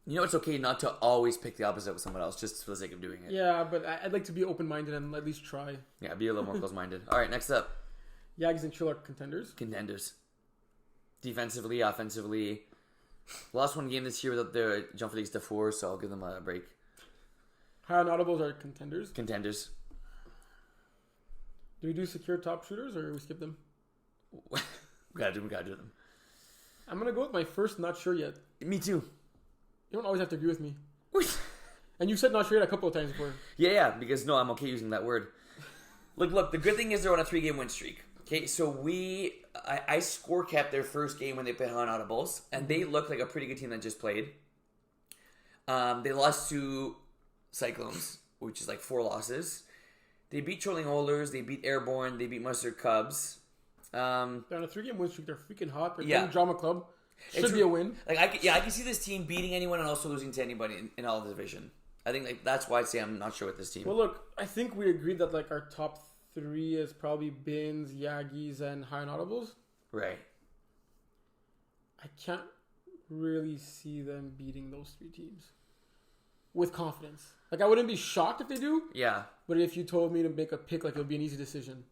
You know, it's okay not to always pick the opposite with someone else, just for the sake of doing it. Yeah, but I'd like to be open-minded and at least try. Yeah, be a little more close-minded. All right, next up. Yags and Chill are contenders. Contenders. Defensively, offensively. Lost one game this year without their jump for leagues to 4, so I'll give them a break. High on Audibles are contenders. Contenders. Do we do secure top shooters or we skip them? we gotta do them. I'm gonna go with my first not sure yet. Me too. You don't always have to agree with me. And you said not sure yet a couple of times before. Yeah, because no, I'm okay using that word. Look, the good thing is they're on a 3-game win streak. Okay, so I score capped their first game when they played High Audibles, and they looked like a pretty good team that just played. They lost to Cyclones, which is like 4 losses. They beat Trolling Holders, they beat Airborne, they beat Mustard Cubs. They're on a 3-game win streak. They're freaking hot. They're playing Yeah. Drama Club. Should be a win. Like I can see this team beating anyone and also losing to anybody in all of the division. I think like that's why I'd say I'm not sure with this team. Well, look, I think we agreed that like our top 3 is probably Bins, Yagis, and High and Audibles. Right. I can't really see them beating those 3 teams with confidence. Like I wouldn't be shocked if they do. Yeah. But if you told me to make a pick, like it would be an easy decision.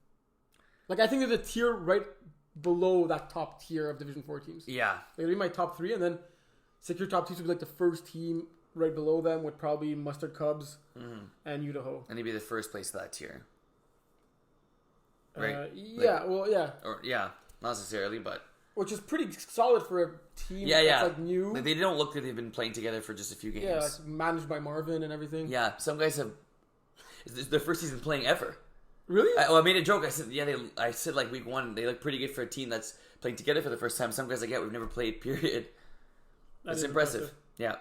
Like I think there's a tier right below that top tier of Division 4 teams. Yeah. Like, it'd be my top 3, and then secure top teams would be like the first team right below them with probably Mustard Cubs and Idaho. And they'd be the first place of that tier. Right? Yeah, well, yeah. Or yeah, not necessarily, but Which is pretty solid for a team yeah. that's like new. Like, they don't look like they've been playing together for just a few games. Yeah, like managed by Marvin and everything. Yeah, some guys have. It's their first season playing ever. Really? I made a joke. I said, yeah, I said like week 1, they look pretty good for a team that's playing together for the first time. Some guys like, yeah, we've never played. Period. That's impressive. Yeah.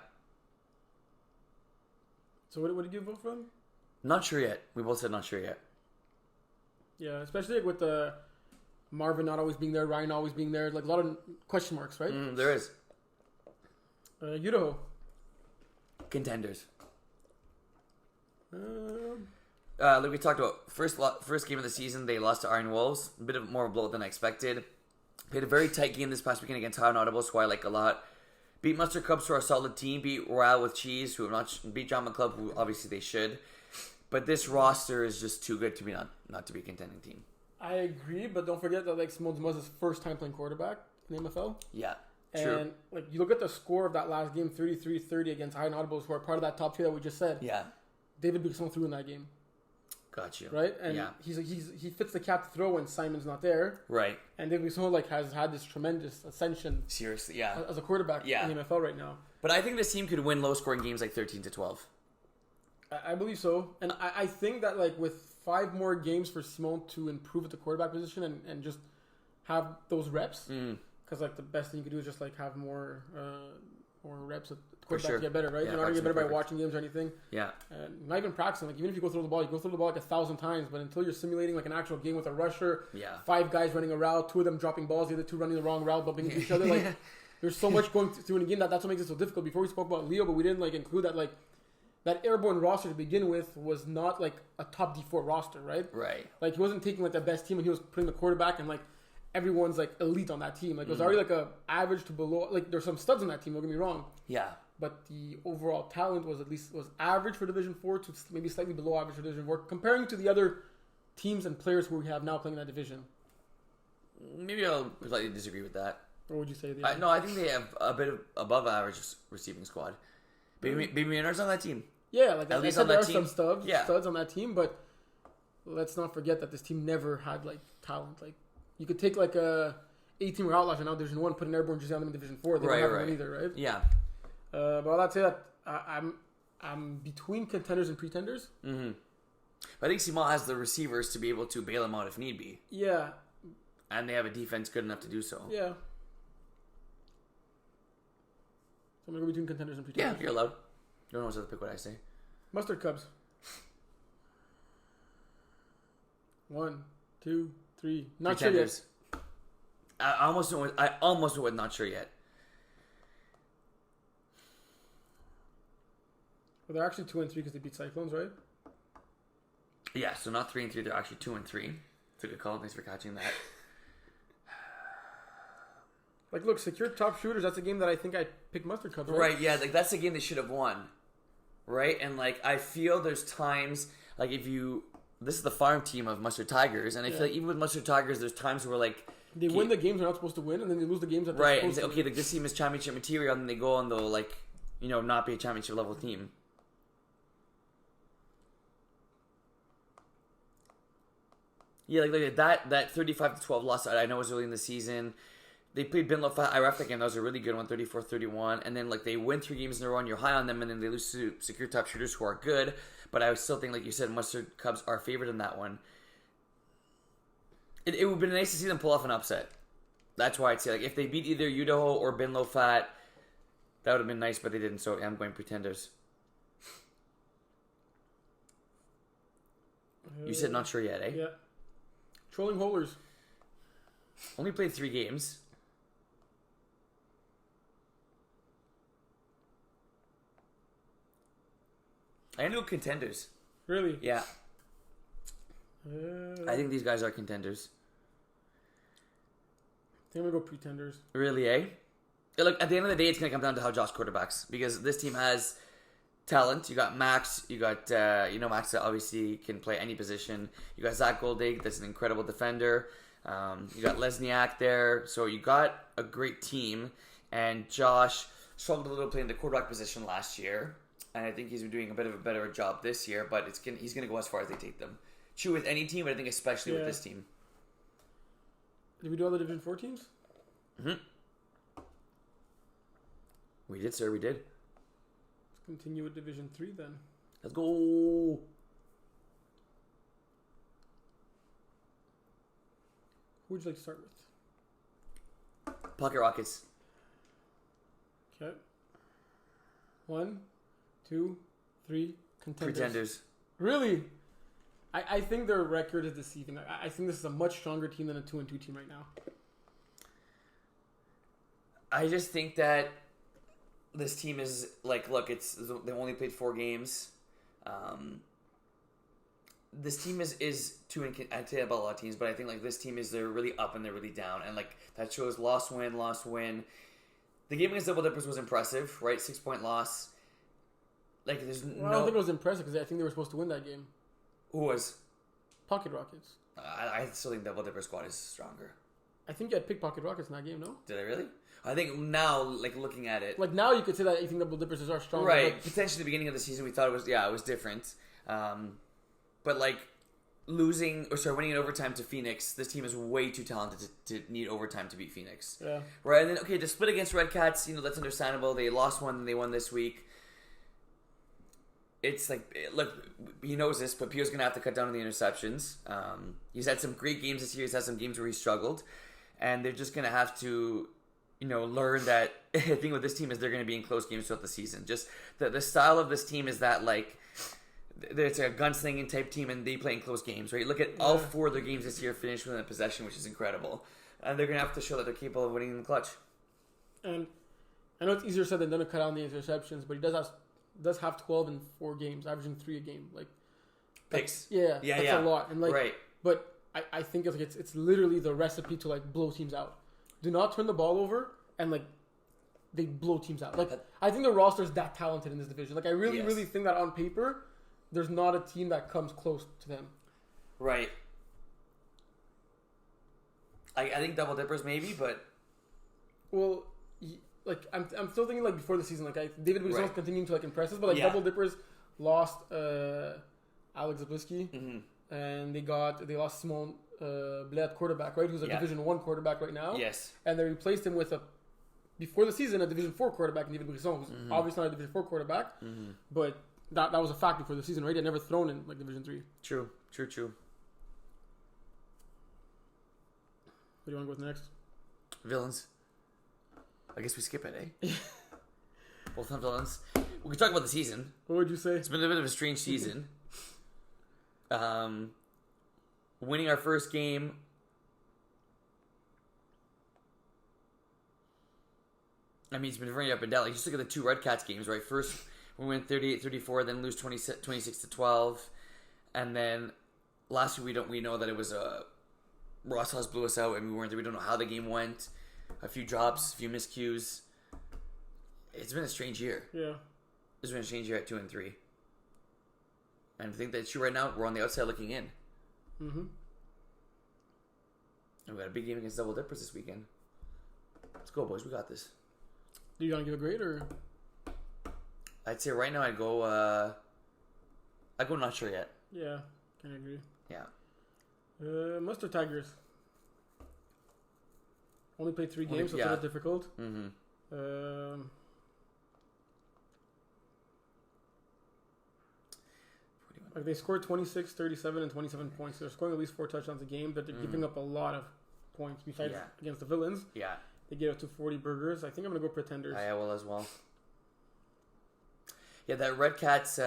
So what did you vote for them? Not sure yet. We both said not sure yet. Yeah, especially like with the Marvin not always being there, Ryan always being there, like a lot of question marks, right? There is. Idaho. Contenders. Um, Like we talked about, first game of the season, they lost to Iron Wolves. A bit of more of a blow than I expected. Played a very tight game this past weekend against High and Audibles, who I like a lot. Beat Mustard Cubs, who are a solid team. Beat Royale with Cheese, who have not beat Drama Club, who obviously they should. But this roster is just too good to be not to be a contending team. I agree, but don't forget that like Simone Muz's first time playing quarterback in the MFL. Yeah, true. And like you look at the score of that last game, 33-30 against High and Audibles, who are part of that top 3 that we just said. Yeah. David Bixon threw in that game. Got you. Right? And yeah. he fits the cap to throw when Simon's not there. Right. And David Bixon like has had this tremendous ascension. Seriously, yeah. As a quarterback in the NFL right now. But I think this team could win low-scoring games like 13-12. I believe so. And I think that like with 5 more games for Simone to improve at the quarterback position and just have those reps. Because like the best thing you could do is just like have more reps at the quarterback to get better, right? Yeah, you're not going to get better by watching games or anything. Yeah. Not even practicing. Like even if you go throw the ball, you go throw the ball like 1,000 times, but until you're simulating like an actual game with a rusher, 5 guys running a route, 2 of them dropping balls, the other 2 running the wrong route, bumping into each other, like there's so much going through in a game that's what makes it so difficult. Before we spoke about Leo, but we didn't like include that like that Airborne roster to begin with was not like a top D4 roster, right? Right. Like he wasn't taking like the best team and he was putting the quarterback and like everyone's like elite on that team. Like it was already like a average to below. Like there's some studs on that team. Don't get me wrong. Yeah. But the overall talent was was average for Division 4 to maybe slightly below average for Division 4, comparing to the other teams and players who we have now playing in that division. Maybe I'll slightly disagree with that. Or would you say they? No, I think they have a bit of above average receiving squad. Baby Maynard's on that team. Yeah, like at I least said, on there that are team. some studs on that team, but let's not forget that this team never had like talent. Like you could take like a 18 Outlaws and now Division 1, put an Airborne jersey on them in Division 4. They don't have one either, right? Yeah. But I'll say that I'm between contenders and pretenders. Mm-hmm. But I think Simon has the receivers to be able to bail them out if need be. Yeah. And they have a defense good enough to do so. Yeah. So I'm going to go between contenders and pretenders. Yeah, you're allowed. You don't always have to pick what I say. Mustard Cubs. 1, 2, 3. Not sure yet. I almost went with not sure yet. Well, they're actually 2 and 3 because they beat Cyclones, right? Yeah, so not 3 and 3. They're actually 2 and 3. It's a good call. Thanks for catching that. Like, look, secure top shooters. That's a game that I think I picked Mustard Cubs. Right, yeah, like that's a game they should have won. Right? And like I feel there's times like this is the farm team of Mustard Tigers, and I feel like even with Mustard Tigers there's times where like they win the games they're not supposed to win, and then they lose the games that they're supposed to. Okay, like this team is championship material, and then they go on they'll like, not be a championship level team. Yeah, like that 35-12 loss I know was early in the season. They played Bin Lofat. I ref that game. That was a really good one, 34-31. And then like they win 3 games in a row and you're high on them, and then they lose to secure top shooters who are good. But I still think, like you said, Mustard Cubs are favored in that one. It would have been nice to see them pull off an upset. That's why I'd say, like, if they beat either Idaho or Bin Lofat, that would have been nice, but they didn't. So I'm going Pretenders. You said not sure yet, eh? Yeah. Trolling Holers. Only played 3 games. I know Contenders. Really? Yeah. I think these guys are Contenders. I think I'm going to go Pretenders. Really, eh? Look, at the end of the day, it's going to come down to how Josh quarterbacks. Because this team has talent. You got Max. You got, Max that obviously can play any position. You got Zach Goldig. That's an incredible defender. You got Lesniak there. So you got a great team. And Josh struggled a little playing the quarterback position last year. And I think he's been doing a bit of a better job this year. But he's going to go as far as they take them. True with any team, but I think especially with this team. Did we do all the Division 4 teams? Mm-hmm. We did, sir. We did. Let's continue with Division 3 then. Let's go. Who would you like to start with? Pocket Rockets. Okay. 1, 2, 3. Pretenders. Really? I think their record is deceiving. I think this is a much stronger team than a 2-2 team right now. I just think that this team is like, look, they've only played 4 games. This team is I'd say about a lot of teams, but I think like this team they're really up and they're really down, and like that shows loss win. The game against Double Dippers was impressive, right? 6-point loss. Like I don't think it was impressive because I think they were supposed to win that game. Who was? Pocket Rockets. I still think Double Dipper squad is stronger. I think you had picked Pocket Rockets in that game, no? Did I really? I think now, like looking at it, like now you could say that you think Double Dippers are stronger, right? Potentially, the beginning of the season, we thought it was different, but like winning in overtime to Phoenix, this team is way too talented to need overtime to beat Phoenix. Yeah. Right, and then the split against Red Cats, that's understandable. They lost one, and they won this week. It's like, look, he knows this, but Pio's going to have to cut down on the interceptions. He's had some great games this year. He's had some games where he struggled. And they're just going to have to, learn that the thing with this team is they're going to be in close games throughout the season. Just the style of this team is that, like, it's a gunslinging type team, and they play in close games, right? Look at all 4 of their games this year finished within a possession, which is incredible. And they're going to have to show that they're capable of winning in the clutch. And I know it's easier said than done to cut down the interceptions, but he does have 12 in 4 games, averaging 3 a game. Like picks. That's a lot. And like, right. But I think it's literally the recipe to like blow teams out. Do not turn the ball over, and like they blow teams out. Like I think the roster is that talented in this division. Like I really think that on paper, there's not a team that comes close to them. Right. I think Double Dippers maybe, but well. Like I'm still thinking like before the season, like David Brisson continuing to like impress us, but like Double Dippers lost Alex Zablisky, and they lost Simon Bled quarterback, right? Who's a Division 1 quarterback right now. Yes. And they replaced him with before the season a Division 4 quarterback, David Brisson, who's obviously not a Division 4 quarterback, but that was a fact before the season, right? He had never thrown in like Division 3. True. What do you want to go with next? Villains. I guess we skip it, eh? Both on villains. We can talk about the season. What would you say? It's been a bit of a strange season. Winning our first game. I mean, it's been very up and down. Like, just look at the 2 Red Cats games, right? First, we win 38-34, then lose 26-12. And then last week, we know that it was Ross House blew us out, and we weren't there. We don't know how the game went. A few drops, a few miscues. It's been a strange year. Yeah. It's been a strange year at 2-3. And I think that's true right now. We're on the outside looking in. Mm-hmm. And we got a big game against Double Dippers this weekend. Let's go, boys. We got this. Do you want to give a grade, or? I'd say right now I'd go not sure yet. Yeah, can I agree. Yeah. Mustard Tigers. Only played 3 games, so it's a bit difficult. Mm-hmm. Like they scored 26, 37, and 27 points. They're scoring at least 4 touchdowns a game, but they're giving up a lot of points besides against the villains. Yeah. They gave up to 40 burgers. I think I'm going to go Pretenders. I will as well. Yeah, that Red Cats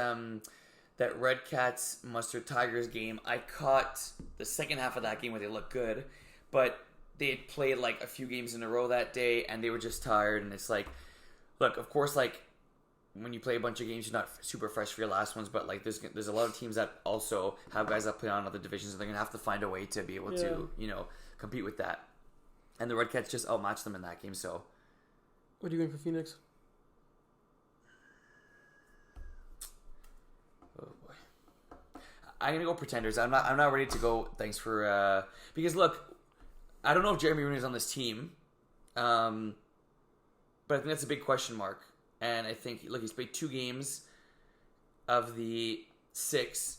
Mustard Tigers game, I caught the second half of that game where they looked good, but they had played like a few games in a row that day and they were just tired. And it's like, look, of course, like when you play a bunch of games, you're not super fresh for your last ones, but like there's a lot of teams that also have guys that play on other divisions, and they're gonna have to find a way to be able to compete with that. And the Red Cats just outmatched them in that game. So, what are you going for Phoenix? Oh boy, I'm gonna go Pretenders. I'm not ready to go. Thanks for because look, I don't know if Jeremy Rooney is on this team, but I think that's a big question mark. And I think, look, he's played 2 games of the 6,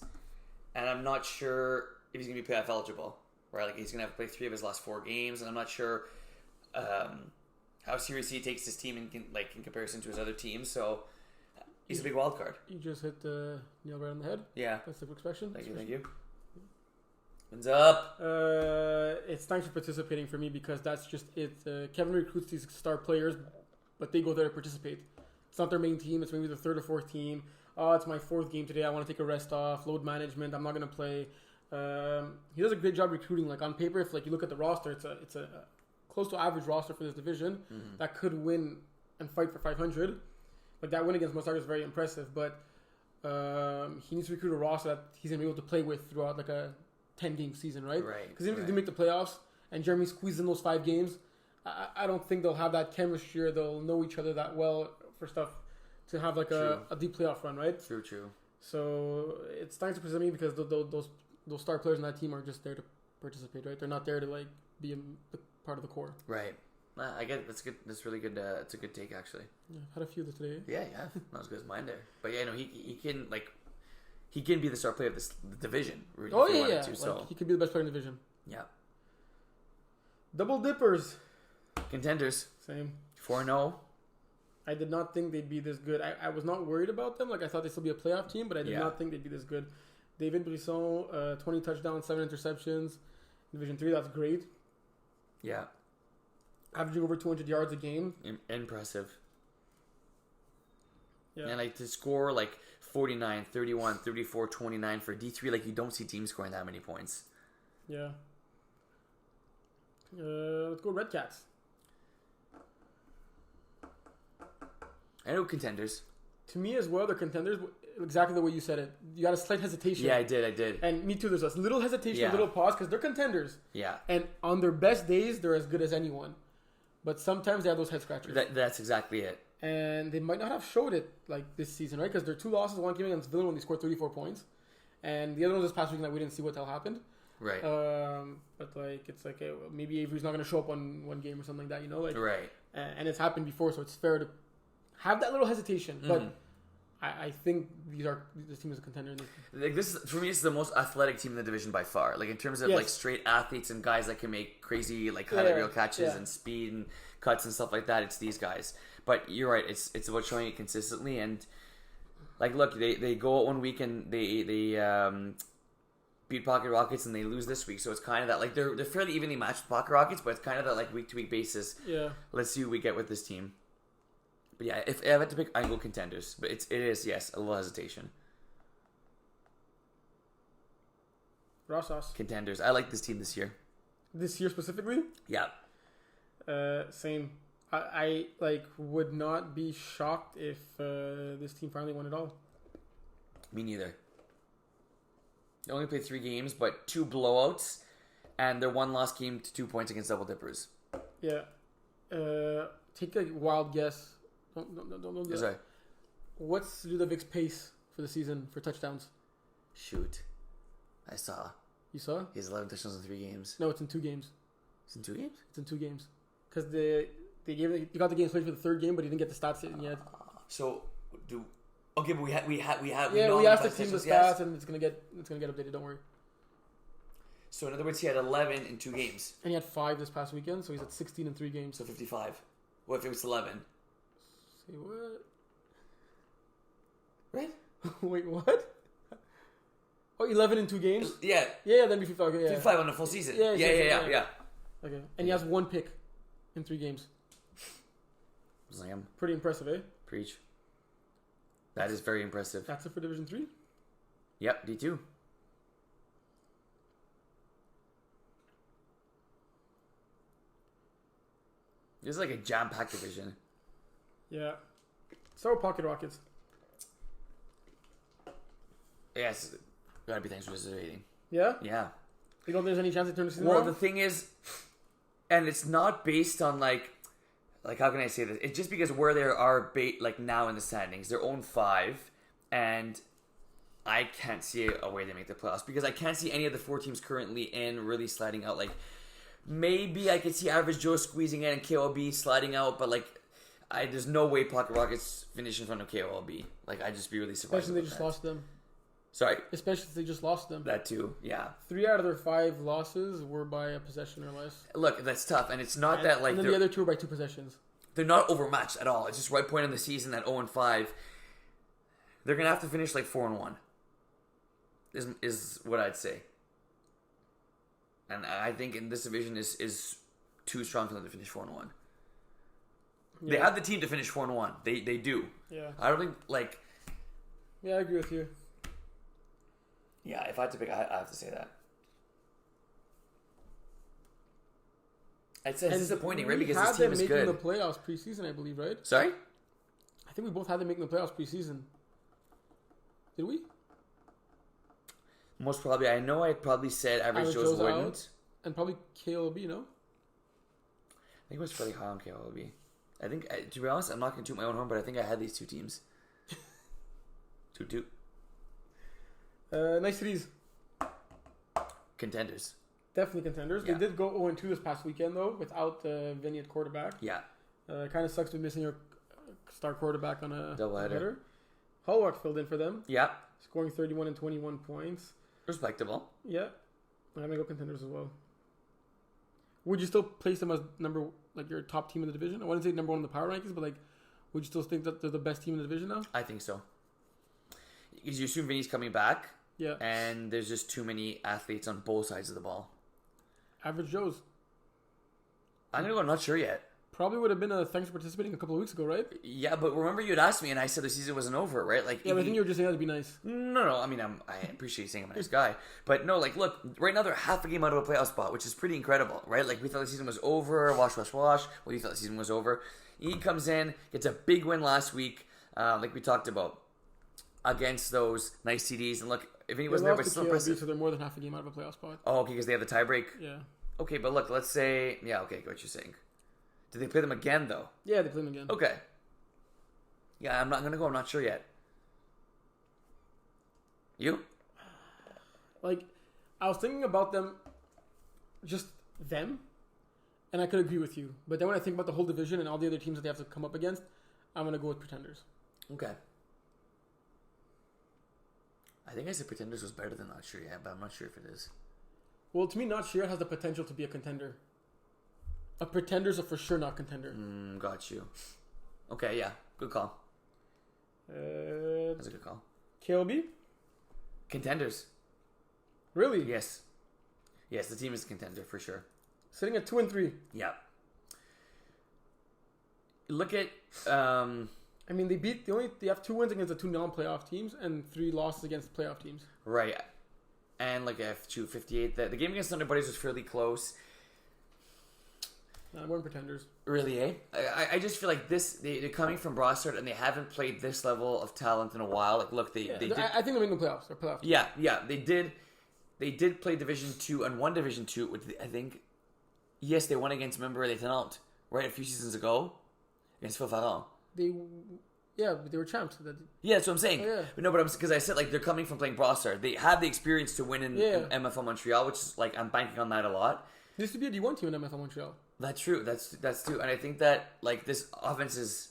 and I'm not sure if he's going to be playoff eligible, right? Like, he's going to have to play 3 of his last 4 games, and I'm not sure how serious he takes his team in comparison to his other teams. So he's a big wild card. You just hit the nail right on the head. Yeah. That's the expression. Thank you. What's up? It's thanks for participating for me because that's just it. Kevin recruits these star players, but they go there to participate. It's not their main team. It's maybe the 3rd or 4th team. Oh, it's my 4th game today. I want to take a rest off. Load management. I'm not going to play. He does a great job recruiting. Like on paper, if like you look at the roster, it's a close to average roster for this division that could win and fight for 500. Like that win against Mustard is very impressive, but he needs to recruit a roster that he's going to be able to play with throughout like a 10-game season, right? Right. Because even if they make the playoffs and Jeremy squeezes in those 5 games, I don't think they'll have that chemistry or they'll know each other that well for stuff to have like a deep playoff run, right? True. So it's nice to present me because those star players in that team are just there to participate, right? They're not there to like be part of the core. Right. I get it. That's good. That's really good. It's a good take, actually. Yeah, I've had a few of this today. Yeah. Not as good as mine there. But yeah, no, he can be the star player of this division. Oh yeah. So like, he could be the best player in the division. Yeah. Double dippers. Contenders. Same. 4-0. I did not think they'd be this good. I was not worried about them. Like I thought they'd still be a playoff team, but I did not think they'd be this good. David Brisson, 20 touchdowns, 7 interceptions. Division 3, that's great. Yeah. Averaging over 200 yards a game. Impressive. Yeah. And like to score like 49, 31, 34, 29 for D3, like you don't see teams scoring that many points. Yeah. Let's go Red Cats. I know Contenders. To me as well, they're Contenders. Exactly the way you said it. You got a slight hesitation. Yeah, I did. And me too. There's a little hesitation, a little pause because they're Contenders. Yeah. And on their best days, they're as good as anyone. But sometimes they have those head scratchers. That's exactly it. And they might not have showed it like this season, right? Because their 2 losses, one game against Villain when they scored 34 points, and the other one was this past week that we didn't see what the hell happened. Right. But like it's like maybe Avery's not going to show up on one game or something like that, you know? Like right. And it's happened before, so it's fair to have that little hesitation. But I think this team is a contender. Like this for me, this is the most athletic team in the division by far. Like in terms of like straight athletes and guys that can make crazy like highlight reel catches and speed and cuts and stuff like that. It's these guys. But you're right. It's about showing it consistently and like look, they go out one week and they beat Pocket Rockets and they lose this week. So it's kind of that like they're fairly evenly matched with Pocket Rockets, but it's kind of that like week to week basis. Yeah. Let's see what we get with this team. But yeah, if I had to pick, I'd go Contenders. But it is, yes, a little hesitation. Rossos. Contenders. I like this team this year. This year specifically? Yeah. Same. I like would not be shocked if this team finally won it all. Me neither. They only played 3 games, but 2 blowouts, and their 1 loss came to 2 points against Double Dippers. Yeah. Take a wild guess. Don't do that. What's Ludovic's pace for the season for touchdowns? Shoot. I saw. You saw? He has 11 touchdowns in 3 games. No, it's in 2 games. It's in 2 games? It's in 2 games. Because he got the games played for the 3rd game, but he didn't get the stats yet. So, okay, but we have we asked the team the stats, and it's gonna get updated. Don't worry. So in other words, he had 11 in 2 games. And he had 5 this past weekend, so he's at 16 in 3 games. So 55. What if it was 11? Say what? Right? Wait, what? Oh, 11 in 2 games? Yeah. Yeah, then be 55. Okay, yeah. 55 on the full season. Yeah, Yeah. Okay. And he has 1 pick in 3 games. Slam. Pretty impressive, eh? Preach. That is very impressive. That's it for Division 3? Yep, D2. This is like a jam-packed division. Yeah. So, Pocket Rockets. Yes. Gotta be thanks for participating. Yeah? Yeah. You know if there's any chance they turn the season Well, around? the thing is, and it's not based on like how can I say this? It's just because where they are like now in the standings, they're own 5, and I can't see a way they make the playoffs because I can't see any of the 4 teams currently in really sliding out. Like maybe I could see Average Joe squeezing in and KOB sliding out, but like there's no way Pocket Rockets finish in front of KOB. Like I'd just be really surprised. Especially they just lost them. Sorry. Especially if they just lost them. That too, yeah. 3 out of their 5 losses were by a possession or less. Look, that's tough, and it's not that like and then the other 2 were by 2 possessions. They're not overmatched at all. It's just right point in the season at 0-5. They're gonna have to finish like 4-1. Is what I'd say. And I think in this division is too strong for them to finish 4-1. Yeah. They have the team to finish 4-1. They do. Yeah. I don't think like. Yeah, I agree with you. Yeah, if I had to pick, I have to say that. It's disappointing, right? Because this team is good. We had them making the playoffs preseason, I believe, right? Sorry? I think we both had them making the playoffs preseason. Did we? Most probably. I know I probably said Average Joe's wouldn't. Out, and probably KLB, no? I think it was pretty high on KLB. I think, to be honest, I'm not going to toot my own horn, but I think I had these 2 teams. Toot. Nice cities. Contenders. Definitely contenders. Yeah. They did go 0-2 this past weekend, though, without Vinny at quarterback. Yeah. Kind of sucks to be missing your star quarterback on a doubleheader. Holwart filled in for them. Yeah. Scoring 31 and 21 points. Respectable. Yeah. I'm going to go contenders as well. Would you still place them as your top team in the division? I wouldn't say number 1 in the power rankings, but like, would you still think that they're the best team in the division now? I think so. Because you assume Vinny's coming back. Yeah. And there's just too many athletes on both sides of the ball. Average Joe's. I'm going to go, I'm not sure yet. Probably would have been a thanks for participating a couple of weeks ago, right? Yeah, but remember you had asked me and I said the season wasn't over, right? Like, yeah, but I think you were just saying that to be nice. No. I mean, I appreciate you saying I'm a nice guy. But no, like, look, right now they're half a game out of a playoff spot, which is pretty incredible, right? Like, we thought the season was over, wash. Well, you thought the season was over. He comes in, gets a big win last week, like we talked about, against those nice CDs. And look, if he wasn't there, but it's still impressive. So they're more than half a game out of a playoff spot. Oh, okay, because they have the tiebreak? Yeah. Okay, but look, let's say... Yeah, okay, what you're saying. Did they play them again, though? Yeah, they play them again. Okay. Yeah, I'm not going to go. I'm not sure yet. You? Like, I was thinking about them, just them, and I could agree with you. But then when I think about the whole division and all the other teams that they have to come up against, I'm going to go with Pretenders. Okay. I think I said Pretenders was better than Not Sure Yet, but I'm not sure if it is. Well, to me, Not Sure Yet has the potential to be a contender. A Pretender's a for sure not contender. Got you. Okay, yeah. Good call. That's a good call. KLB? Contenders. Really? Yes. Yes, the team is a contender for sure. Sitting at 2-3. Yeah. Look at... I mean, they have 2 wins against the 2 non-playoff teams and 3 losses against playoff teams. Right. And like F258. The game against Thunder Buddies was fairly close. More Pretenders. Really, eh? I just feel like they're coming from Brossard and they haven't played this level of talent in a while. Like, look, they did... I think they're making the playoffs. They're playoff. Yeah. They did play Division 2 and won Division 2, which I think... Yes, they won against Member Les Tenantes, right? A few seasons ago. Against Phil Farron. But they were champs. Yeah, that's what I'm saying. Oh, yeah. But no, because I said, like, they're coming from playing Brossard. They have the experience to win in MFL Montreal, which is, like, I'm banking on that a lot. There used to be a D1 team in MFL Montreal. That's true. That's true. And I think that, like, this offense is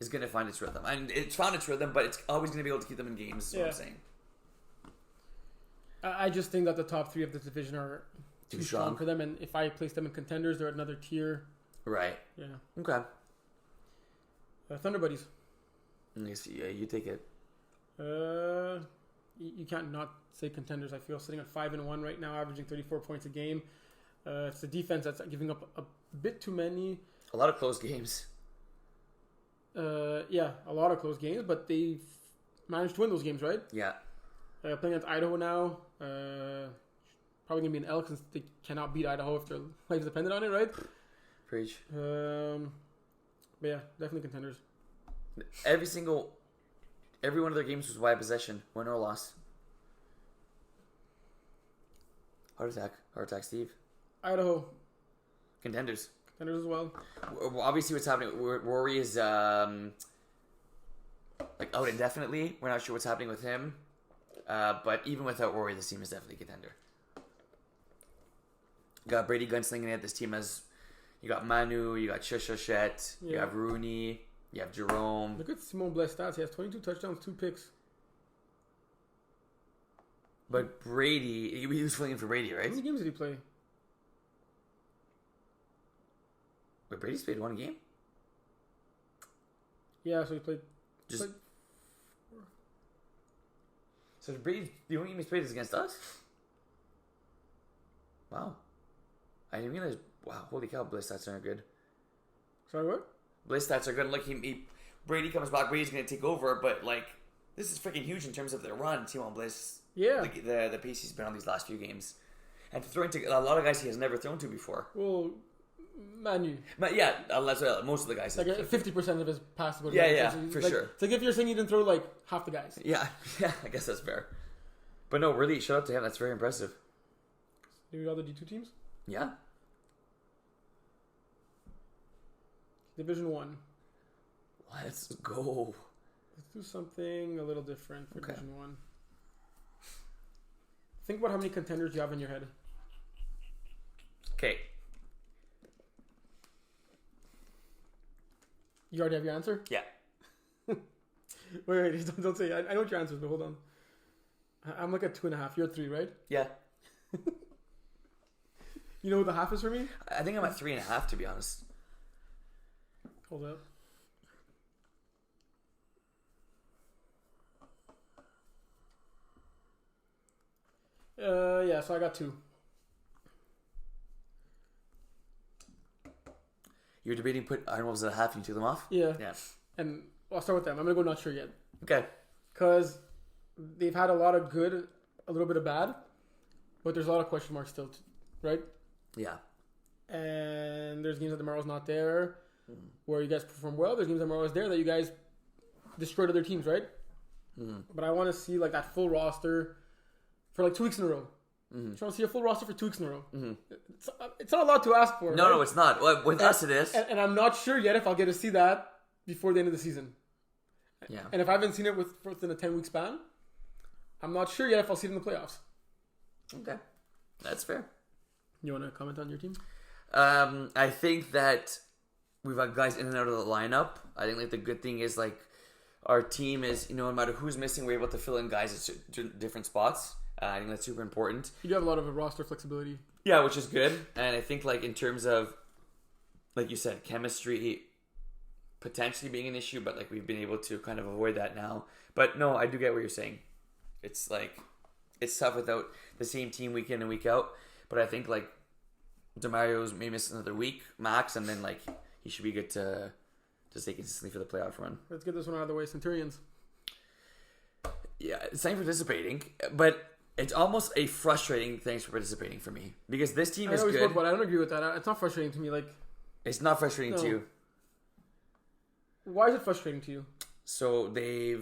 going to find its rhythm. And it's found its rhythm, but it's always going to be able to keep them in games, is what I'm saying. I just think that the top 3 of this division are too strong for them. And if I place them in contenders, they're at another tier. Right. Yeah. Okay. Thunder Buddies. Yeah, you take it. You can't not say contenders. I feel sitting at 5-1 right now, averaging 34 points a game. It's the defense that's giving up a bit too many. A lot of close games. Yeah, a lot of close games, but they've managed to win those games, right? Yeah. Playing against Idaho now. Probably going to be an L since they cannot beat Idaho if their life is dependent on it, right? Preach. But yeah, definitely contenders. Every one of their games was wide possession, win or loss. Heart attack, Steve. Idaho. Contenders as well. Obviously, what's happening? Rory is out indefinitely. We're not sure what's happening with him. But even without Rory, this team is definitely a contender. You got Brady gunslinging it. This team has. You got Manu. You got Shushet. You have Rooney. You have Jerome. Look at Simon Blais stats. He has 22 touchdowns, 2 picks. But Brady, he was filling in for Brady, right? How many games did he play? But Brady's played one game? Yeah, so he played... So Brady, the only game he's played is against us? Wow. I didn't realize... Wow, holy cow, Blais stats aren't good. Sorry, what? Blais stats are good. Like, Brady comes back, Brady's going to take over, but, like, this is freaking huge in terms of their run, Simon Blais. Yeah. The pace he's been on these last few games. And to throw into a lot of guys he has never thrown to before. Well, Manu. Yeah, most of the guys. Like 50% of his passes. Yeah, for sure. It's like if you're saying you didn't throw like half the guys. Yeah, I guess that's fair. But no, really, shout out to him. That's very impressive. Maybe all the D2 teams? Yeah. Division 1. Let's go. Let's do something a little different for Division 1. Think about how many contenders you have in your head. Okay. You already have your answer? Yeah. wait, don't say. I know what your answer is, but hold on. I'm like at 2.5. You're at 3, right? Yeah. You know what the half is for me? I think I'm at 3.5, to be honest. Hold up. Yeah, so I got 2. You're debating put Iron Wolves at a half and you took them off? Yeah. Yeah. And I'll start with them. I'm going to go not sure yet. Okay. Because they've had a lot of good, a little bit of bad, but there's a lot of question marks still, right? Yeah. And there's games that tomorrow's not there where you guys perform well. There's games that tomorrow's there that you guys destroyed other teams, right? But I want to see like that full roster for like 2 weeks in a row. Just want to see a full roster for 2 weeks in a row. It's not a lot to ask for. No, right? no, it's not. Well, with us, it is. And I'm not sure yet if I'll get to see that before the end of the season. Yeah. And if I haven't seen it within a 10-week span, I'm not sure yet if I'll see it in the playoffs. Okay. That's fair. You want to comment on your team? I think that we've got guys in and out of the lineup. I think like the good thing is like our team is, no matter who's missing, we're able to fill in guys at different spots. I think that's super important. You do have a lot of roster flexibility. Yeah, which is good. And I think like in terms of, like you said, chemistry potentially being an issue, but like we've been able to kind of avoid that now. But no, I do get what you're saying. It's like, it's tough without the same team week in and week out. But I think like DeMario's may miss another week max, and then like he should be good to stay consistently for the playoff run. Let's get this one out of the way. Centurions. Yeah, it's time for participating, but it's almost a frustrating thanks for participating for me because this team is good. But I don't agree with that. It's not frustrating to me. Like, it's not frustrating to you. Why is it frustrating to you? So they're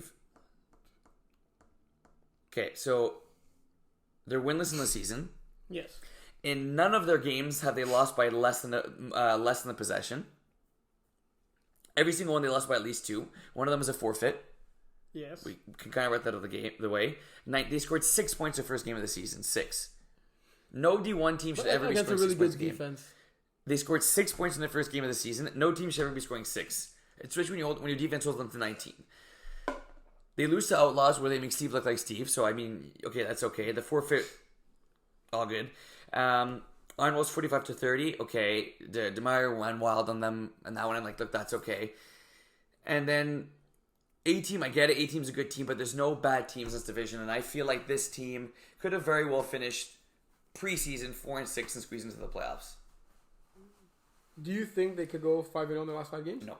winless in the season. Yes. In none of their games have they lost by less than the possession. Every single one they lost by at least 2. One of them is a forfeit. Yes. We can kind of write that out of the way. They scored 6 points the first game of the season. 6. No D1 team should ever be scoring 6 points a game. Defense. They scored 6 points in the first game of the season. No team should ever be scoring 6. Especially when your defense holds them to 19. They lose to Outlaws where they make Steve look like Steve. So, I mean, okay, that's okay. The forfeit, all good. Iron was 45-30. Okay, DeMar went wild on them, and that one I'm like, look, that's okay. And then A-Team, I get it. A-Team's a good team, but there's no bad teams in this division, and I feel like this team could have very well finished preseason 4-6 and squeeze into the playoffs. Do you think they could go 5-0 in the last 5 games? No.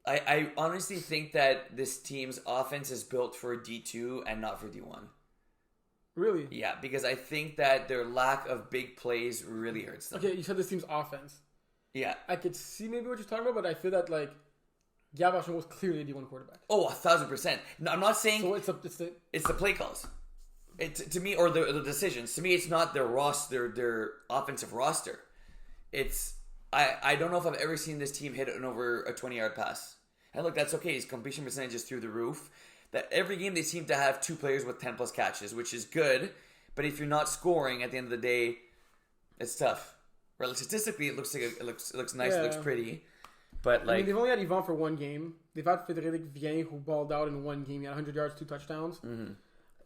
I honestly think that this team's offense is built for D2 and not for D1. Really? Yeah, because I think that their lack of big plays really hurts them. Okay, you said this team's offense. Yeah. I could see maybe what you're talking about, but I feel that like Gavashin was clearly a D1 quarterback. Oh, 1,000%. No, I'm not saying So it's the play calls. To me, or the decisions. To me, it's not their their offensive roster. It's I don't know if I've ever seen this team hit an over a 20-yard pass. And look, that's okay. His completion percentage is through the roof. That every game they seem to have 2 players with 10 plus catches, which is good. But if you're not scoring at the end of the day, it's tough. Right? Statistically, it looks like it looks nice. It looks pretty. But like, I mean, they've only had Yvan for 1 game. They've had Frédéric Vien, who balled out in 1 game. He had 100 yards, 2 touchdowns.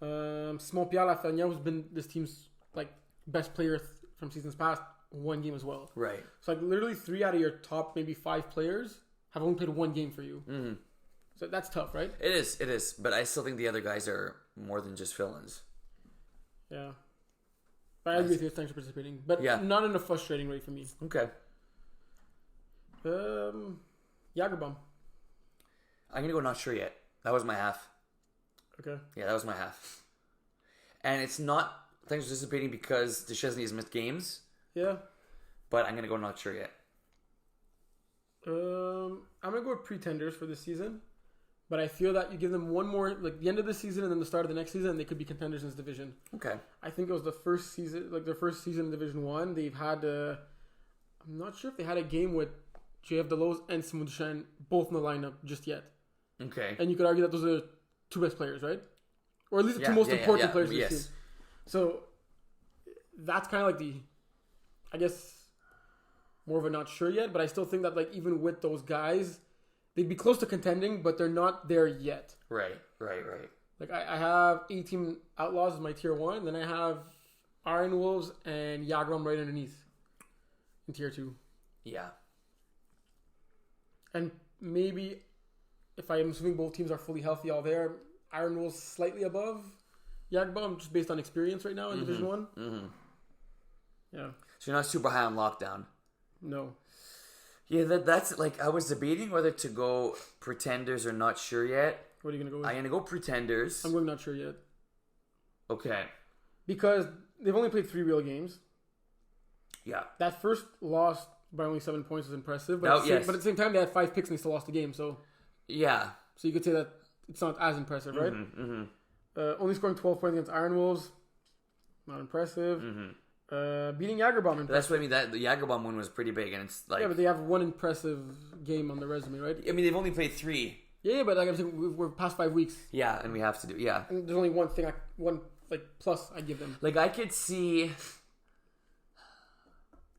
Simon Pierre Lafrenière, who's been this team's like best player from seasons past, 1 game as well. Right. So like literally 3 out of your top maybe 5 players have only played 1 game for you. Mm-hmm. So that's tough, right? It is. But I still think the other guys are more than just fill-ins. Yeah. But I agree with you. Thanks for participating. But not in a frustrating way for me. Okay. Jagerbomb. I'm going to go not sure yet. That was my half. Okay. Yeah, that was my half. And it's not thanks for participating because Deschesney has missed games. Yeah. But I'm going to go not sure yet. I'm going to go with pretenders for this season. But I feel that you give them one more, like the end of the season and then the start of the next season, and they could be contenders in this division. Okay. I think it was the first season, like their first season in Division 1. They've had, I'm not sure if they had a game with JF Delos and Simon Duchesne both in the lineup just yet. Okay. And you could argue that those are the 2 best players, right? Or at least the 2 most important players of this team. So that's kind of like I guess, more of a not sure yet, but I still think that like even with those guys, they'd be close to contending, but they're not there yet. Right. Like I have A-Team Outlaws as my tier 1, then I have Iron Wolves and Jagerbomb right underneath in tier 2. Yeah. And maybe if I'm assuming both teams are fully healthy all there, Iron Wolves slightly above Jagerbomb just based on experience right now in Division 1. Mm-hmm. Yeah. So you're not super high on lockdown. No. Yeah, that's like I was debating whether to go pretenders or not sure yet. What are you gonna go with? I'm gonna go pretenders. I'm going not sure yet. Okay. Because they've only played 3 real games. Yeah. That first loss by only 7 points is impressive, but, but at the same time they had 5 picks and they still lost the game. So yeah. So you could say that it's not as impressive, right? Only scoring 12 points against Iron Wolves, not impressive. Beating Jagerbomb, impressive. That's what I mean. That the Jagerbomb win was pretty big, and it's like but they have 1 impressive game on the resume, right? I mean, they've only played 3. Yeah, but like I'm saying, we're past 5 weeks. Yeah, and we have to do And there's only one thing, one plus I give them. Like I could see.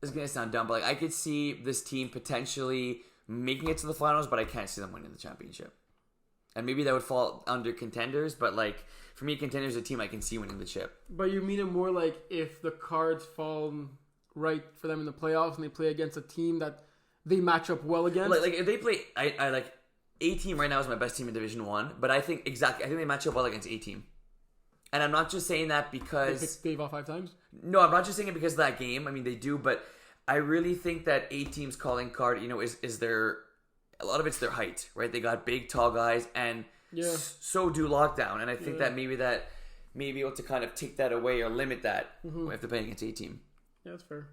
It's gonna sound dumb, but like I could see this team potentially making it to the finals, but I can't see them winning the championship. And maybe that would fall under contenders, but like for me, contenders are a team I can see winning the chip. But you mean it more like if the cards fall right for them in the playoffs and they play against a team that they match up well against? Like if they play, I like A-Team right now is my best team in Division 1, but I think they match up well against A-Team. And I'm not just saying that because... They picked Dave off 5 times? No, I'm not just saying it because of that game. I mean, they do, but I really think that A-Team's calling card, is their... A lot of it's their height, right? They got big, tall guys, and so do Lockdown. And I think that may be able to kind of take that away or limit that if they're playing against A-Team. Yeah, that's fair.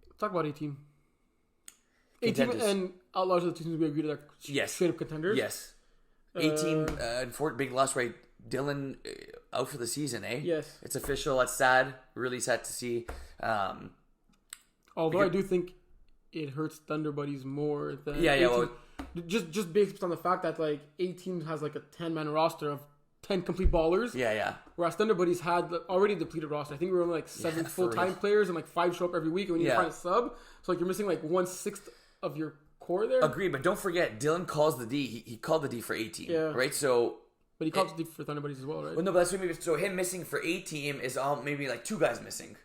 Let's talk about A-Team. A-Team and Outlaws are the two teams we agree that are straight up contenders. Yes. A-Team, big loss, right? Dylan out for the season, eh? Yes. It's official. That's sad. Really sad to see. Although I do think it hurts Thunder Buddies more than just based on the fact that like A-Team has like a 10-man roster of 10 complete ballers. Yeah. Whereas Thunder Buddies had already depleted roster. I think we were only like 7 full-time players and like 5 show up every week, and we need to find a sub. So like you're missing like 1/6 of your core there. Agreed, but don't forget Dylan calls the D. He called the D for A-Team, right? So, but he called the D for Thunder Buddies as well, right? Well, no, but that's maybe so him missing for A-Team is all maybe like 2 guys missing.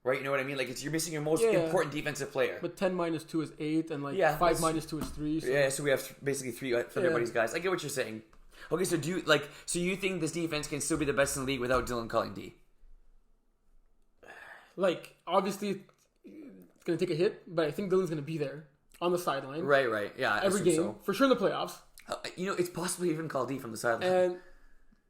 right? You know what I mean? Like you're missing your most Yeah. important defensive player. But 10 minus 2 is 8, and like Yeah, 5 minus 2 is 3. So. Yeah, so we have basically 3 from everybody's guys. I get what you're saying. Okay, so so you think this defense can still be the best in the league without Dylan calling D? Like, obviously, it's going to take a hit, but I think Dylan's going to be there on the sideline. Right. Yeah, Every game. For sure in the playoffs. It's possibly even call D from the sideline. And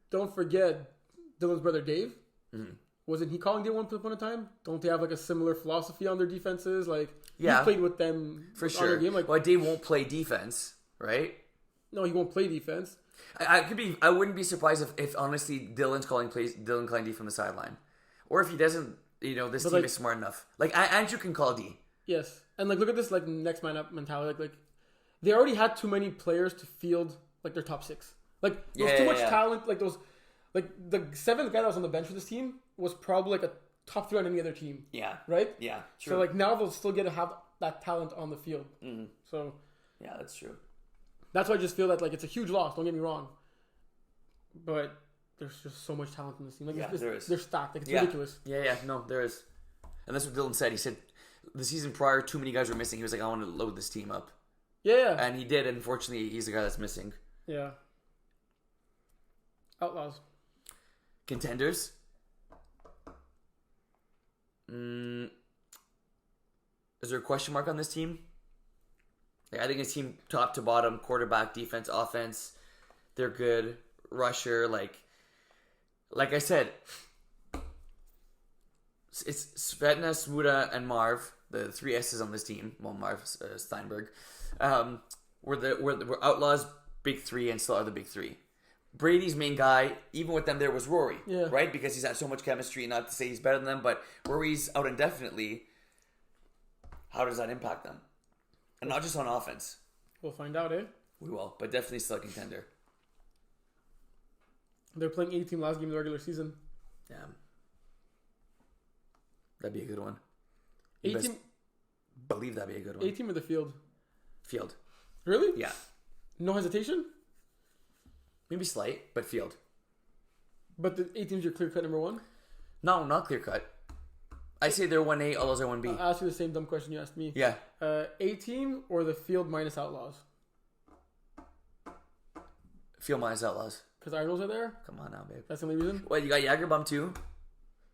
don't forget, Dylan's brother Dave. Mm-hmm. Wasn't he calling D one upon a time? Don't they have like a similar philosophy on their defenses? Like, he played with them for sure. On their game. Like, well, Dave won't play defense, right? No, he won't play defense. I wouldn't be surprised if honestly Dylan calling D from the sideline, or if he doesn't. This team is smart enough. Like Andrew can call D. Yes, and like look at this like next man up mentality. Like they already had too many players to field like their top 6. Like there's too much talent. Like those, like the 7th guy that was on the bench for this team was probably like a top 3 on any other team. Yeah. Right. Yeah. True. So like now they'll still get to have that talent on the field. Mm-hmm. So. Yeah, that's true. That's why I just feel that like it's a huge loss. Don't get me wrong, but there's just so much talent in this team. Like there is. They're stacked. Like it's ridiculous. Yeah. No, there is, and that's what Dylan said. He said the season prior, too many guys were missing. He was like, I want to load this team up. Yeah. And he did. Unfortunately, he's the guy that's missing. Yeah. Outlaws. Contenders. Is there a question mark on this team? I think his team top to bottom, quarterback, defense, offense, they're good. Rusher, like I said, it's Svetna, Smuda, and Marv, the 3 S's on this team. Well, Marv Steinberg. We're Outlaws, big 3, and still are the big 3. Brady's main guy, even with them there, was Rory, right? Because he's had so much chemistry. Not to say he's better than them, but Rory's out indefinitely. How does that impact them? And not just on offense. We'll find out, eh? We will, but definitely still a contender. They're playing 18 last game of the regular season. Yeah. That'd be a good one. 18. Believe that'd be a good one. 18 or the field? Field. Really? Yeah. No hesitation? Maybe slight, but field. But the 18's your clear cut number 1? No, not clear cut. I say they're 1A, all those are 1B. I'll ask you the same dumb question you asked me. Yeah. 18 or the field minus Outlaws? Field minus Outlaws. Because Arnold's are there? Come on now, babe. That's the only reason? Well, you got Jagerbomb too.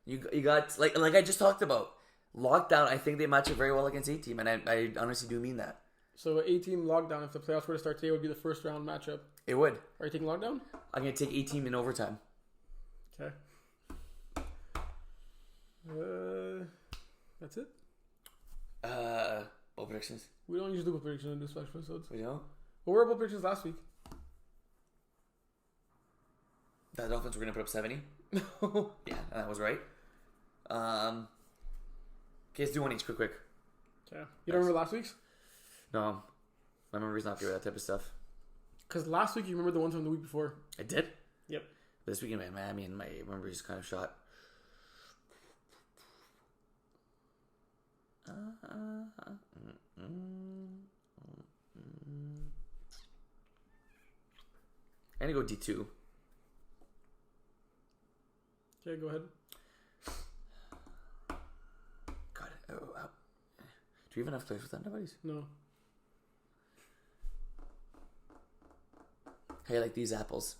You got, like I just talked about, Lockdown, I think they match up very well against 18, and I honestly do mean that. So 18 Lockdown, if the playoffs were to start today, would be the first round matchup. It would. Are you taking Lockdown? I'm going to take 18 in overtime. Okay. That's it? Bowl predictions. We don't usually do bowl predictions in this special episodes. We don't? What were our bowl predictions last week? The Dolphins were going to put up 70? No. Yeah, that was right. Okay, let's do one each quick. Yeah. You don't remember last week's? No. My memory's not good with that type of stuff. Because last week you remember the ones from the week before. I did? Yep. This weekend, man, I mean, my memory's kind of shot. I'm going to go D2. Okay, go ahead. God, do we have enough players with antibodies? No. Hey, like these apples.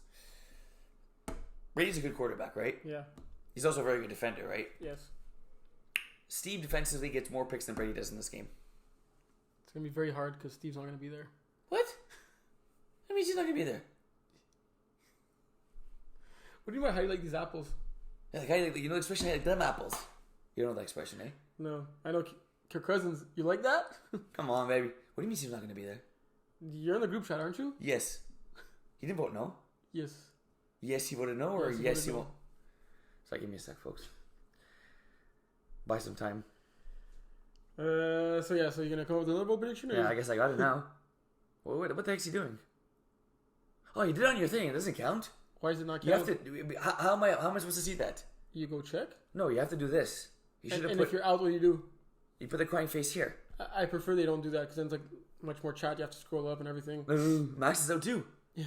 Brady's a good quarterback, right? Yeah. He's also a very good defender, right? Yes. Steve defensively gets more picks than Brady does in this game. It's going to be very hard because Steve's not going to be there. What? That means he's not going to be there. What do you mean how you like these apples? Yeah, like, you know the expression, like them apples. You don't know that expression, eh? No. I know Kirk Cousins. You like that? Come on, baby. What do you mean Steve's not going to be there? You're in the group chat, aren't you? Yes. He didn't vote no? Yes. Yes, he voted no, or yes, he no. won't? Sorry, give me a sec, folks. Buy some time. So you're going to come up with another bowl prediction? Yeah, I guess I got it now. What the heck's he doing? Oh, you did it on your thing. It doesn't count. Why does it not You count? have to. How am I supposed to see that? You go check? No, you have to do this. You should have And put. if you're out, what do you do? You put the crying face here. I prefer they don't do that because then it's like much more chat. You have to scroll up and everything. Max is out too. Yeah.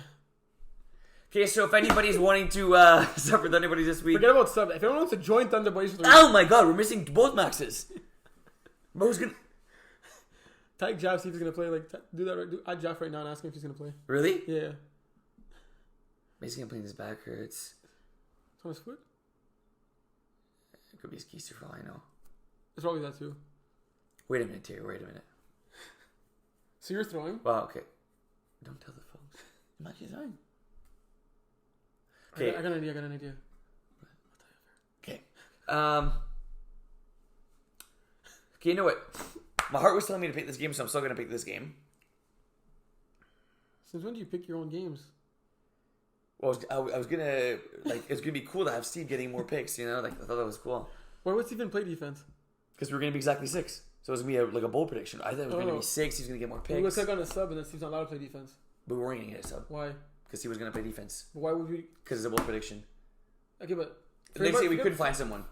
Okay, so if anybody's wanting to suffer with anybody this week, Forget about sub. If anyone wants to join Thunder Buddies, oh my god, we're missing both maxes. Bro's gonna tag Jaff, see if he's gonna play. Like, do that. Add Jaff right now and ask him if he's gonna play. really? Yeah. Basically, I'm playing his back hurts. It's on his foot. It could be his keister for all I know. It's probably that too. Wait a minute, Terry. Wait a minute. So you're throwing. Wow. Okay. Don't tell the folks. I'm actually throwing. Okay. I got an idea. Okay. Okay, you know what? My heart was telling me to pick this game, so I'm still gonna pick this game. Since when do you pick your own games? Well, I was gonna like it's gonna be cool to have Steve getting more picks. You know, like I thought that was cool Why would Steven play defense? because we were gonna be exactly 6. So it was gonna be like a bold prediction. I thought it was gonna be 6. He's gonna get more We would picks, click on a sub and then Steve's not allowed to play defense. but we weren't gonna get a sub Why? because he was gonna play defense But why would we? because it's a bold prediction. Okay, but They say we couldn't find someone.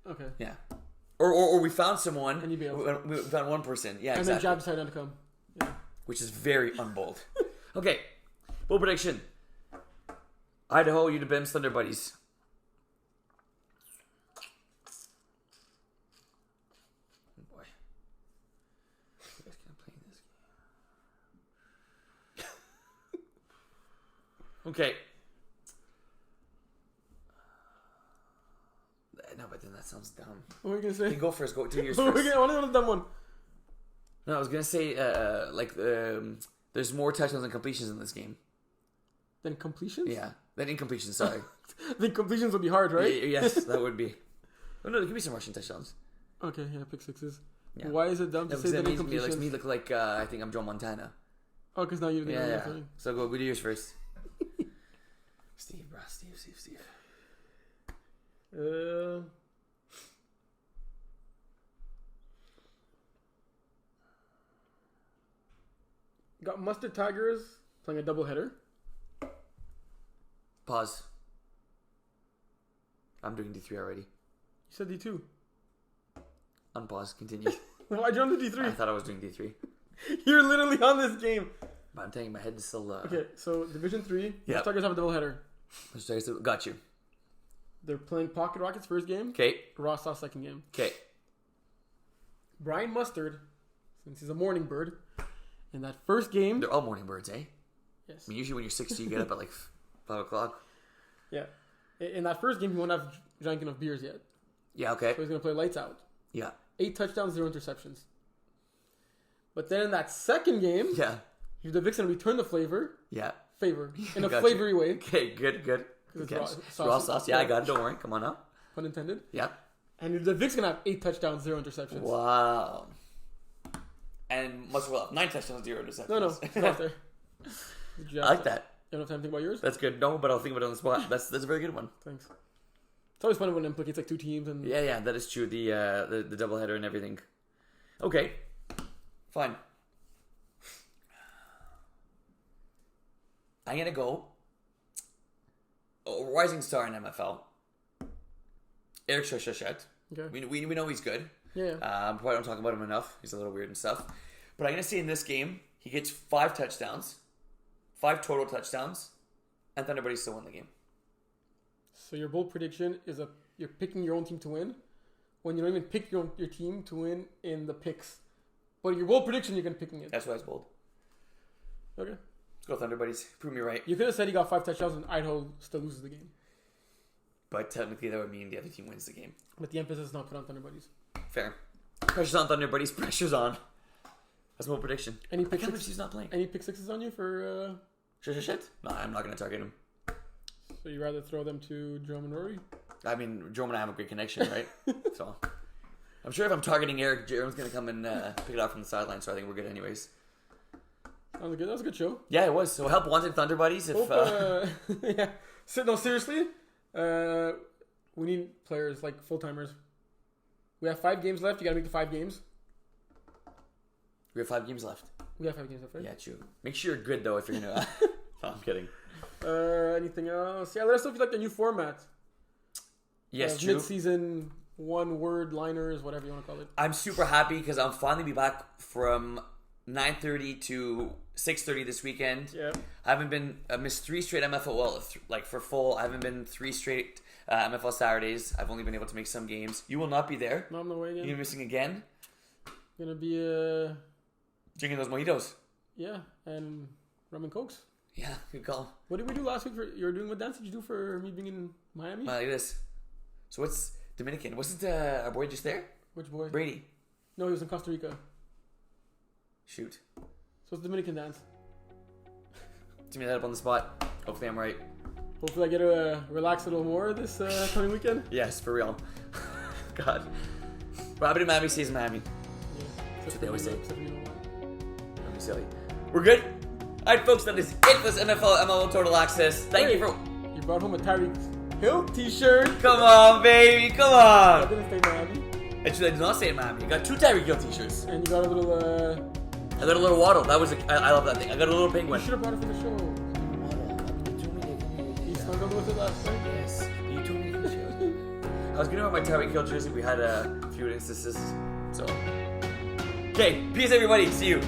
Okay. Yeah. Or we found someone. And you bailed. We found one person. Yeah, And exactly. then Jab decided not to come. Yeah. Which is very unbold. Okay. Bold prediction. Idaho, Unibem's Thunder Buddies. Oh boy. You guys can't play this game. Okay. No, but then that sounds dumb. What were you gonna You say? go first. Go 2 years I want first. to know the dumb one. No, I was gonna say there's more touchdowns and completions in this game. Then completions? Yeah, than incompletions. Sorry. Then completions would be hard, right? Yes, that would be. Oh no, there could be some Russian touchdowns. Okay, yeah, pick sixes. Yeah. Why is it dumb to No, say because that that makes incompletions? me look like I think I'm Joe Montana. Oh, because now you're the Yeah. three. So go yours first. Steve, bro. Steve. Got Mustard Tigers playing a doubleheader. Pause. I'm doing D3 already. You said D2. Unpause. Continue. Why'd you on the I D3? thought I was doing D3. You're literally on this game. But I'm telling you, my head is still... Okay, so Division 3. Yeah. Mustard Tigers have a doubleheader. Got you. They're playing Pocket Rockets first game. Okay. Raw Sauce second game. Okay. Brian Mustard, since he's a morning bird, in that first game. They're all morning birds, eh? Yes. I mean, usually when you're 60, you get up at like 5 o'clock. Yeah. In that first game, he won't have drank enough beers yet. Yeah, okay. So he's going to play lights out. Yeah. 8 touchdowns, 0 interceptions. But then in that second game, Yeah. the Vixen returned the favor Yeah. in a Got flavory you. way. Okay, good. Good It's catch. raw Raw sauce. sauce. Yeah, I got it. Don't worry. Come on up. Pun intended. Yeah. And the Vixen have 8 touchdowns, 0 interceptions. Wow. And must well have 9 touchdowns, 0 interceptions. No, it's not there. I like that. You don't have time to think about yours? That's good. No, but I'll think about it on the spot. That's a very good one. Thanks. It's always fun when it implicates like 2 teams and Yeah, that is true. The doubleheader and everything. Okay. Fine. I'm gonna go. Rising star in MFL. Eric Shoshet. Okay. We know he's good. Yeah. Probably don't talk about him enough. He's a little weird and stuff. But I'm gonna say in this game he gets 5 touchdowns, 5 total touchdowns, and Thunder Buddies still win the game. So your bold prediction is you're picking your own team to win when you don't even pick your team to win in the picks. But your bold prediction, you're going to picking it. That's why it's bold. Okay. Let's go Thunder Buddies. Prove me right. You could have said he got 5 touchdowns and Idaho still loses the game. But technically that would mean the other team wins the game. But the emphasis is not put on Thunder Buddies. Fair. Pressure's on Thunder Buddies. Pressure's on. That's my prediction. Any I pick can't believe six? she's not playing. Any pick sixes on you for? Shit. No, I'm not going to target him. So you rather throw them to Jerome and Rory? I mean, Jerome and I have a great connection, right? So I'm sure if I'm targeting Eric, Jerome's going to come and pick it up from the sideline. So I think we're good anyways. Sounds good. That was a good show. Yeah, it was. So help wanted Thunder Buddies. If Hope, yeah. No, seriously. We need players like full timers. We have 5 games left. You got to make the 5 games. we have 5 games left. We have 5 games left, right? Yeah, true. Make sure you're good though if you're gonna. No, I'm kidding. Anything else? Yeah, let us know if you like the new format. Yes, true. Mid-season 1-word liners, whatever you want to call it. I'm super happy because I'll finally be back from 9:30 to 6:30 this weekend. Yeah. I missed 3 straight MFL. Well, like for full, I haven't been 3 straight MFL Saturdays. I've only been able to make some games. You will not be there. No, I'm no way again. You're missing again. Gonna be Drinking those mojitos. yeah, and rum and cokes. Yeah, good call. What did we do last week? You were doing what dance did you do for me being in Miami? Like this. So what's Dominican? Wasn't our boy just there? Which boy? Brady. No, he was in Costa Rica. Shoot. So it's Dominican dance. To me that up on the spot. Hopefully I'm right. Hopefully I get to relax a little more this coming weekend. Yes, for real. God. Robert in Miami stays in Miami. Yeah. That's what they always say. Except for you know what? Don't be silly. We're good? Alright folks, that is it for this MFL MLO Total Access. Thank you for... You brought home a Tyreek Hill t-shirt. Come on, baby. Come I on. didn't stay in Miami. Actually, I did not say in Miami. You got 2 Tyreek Hill t-shirts. And you got a little I got a little waddle. That was I love that thing. I got a little you penguin. should have brought it for the show. You snuggled with it last night? Yes. You told me to show. I was gonna wear my Tyreek Hill jersey. We had a few instances. So. Okay. Peace, everybody. See you.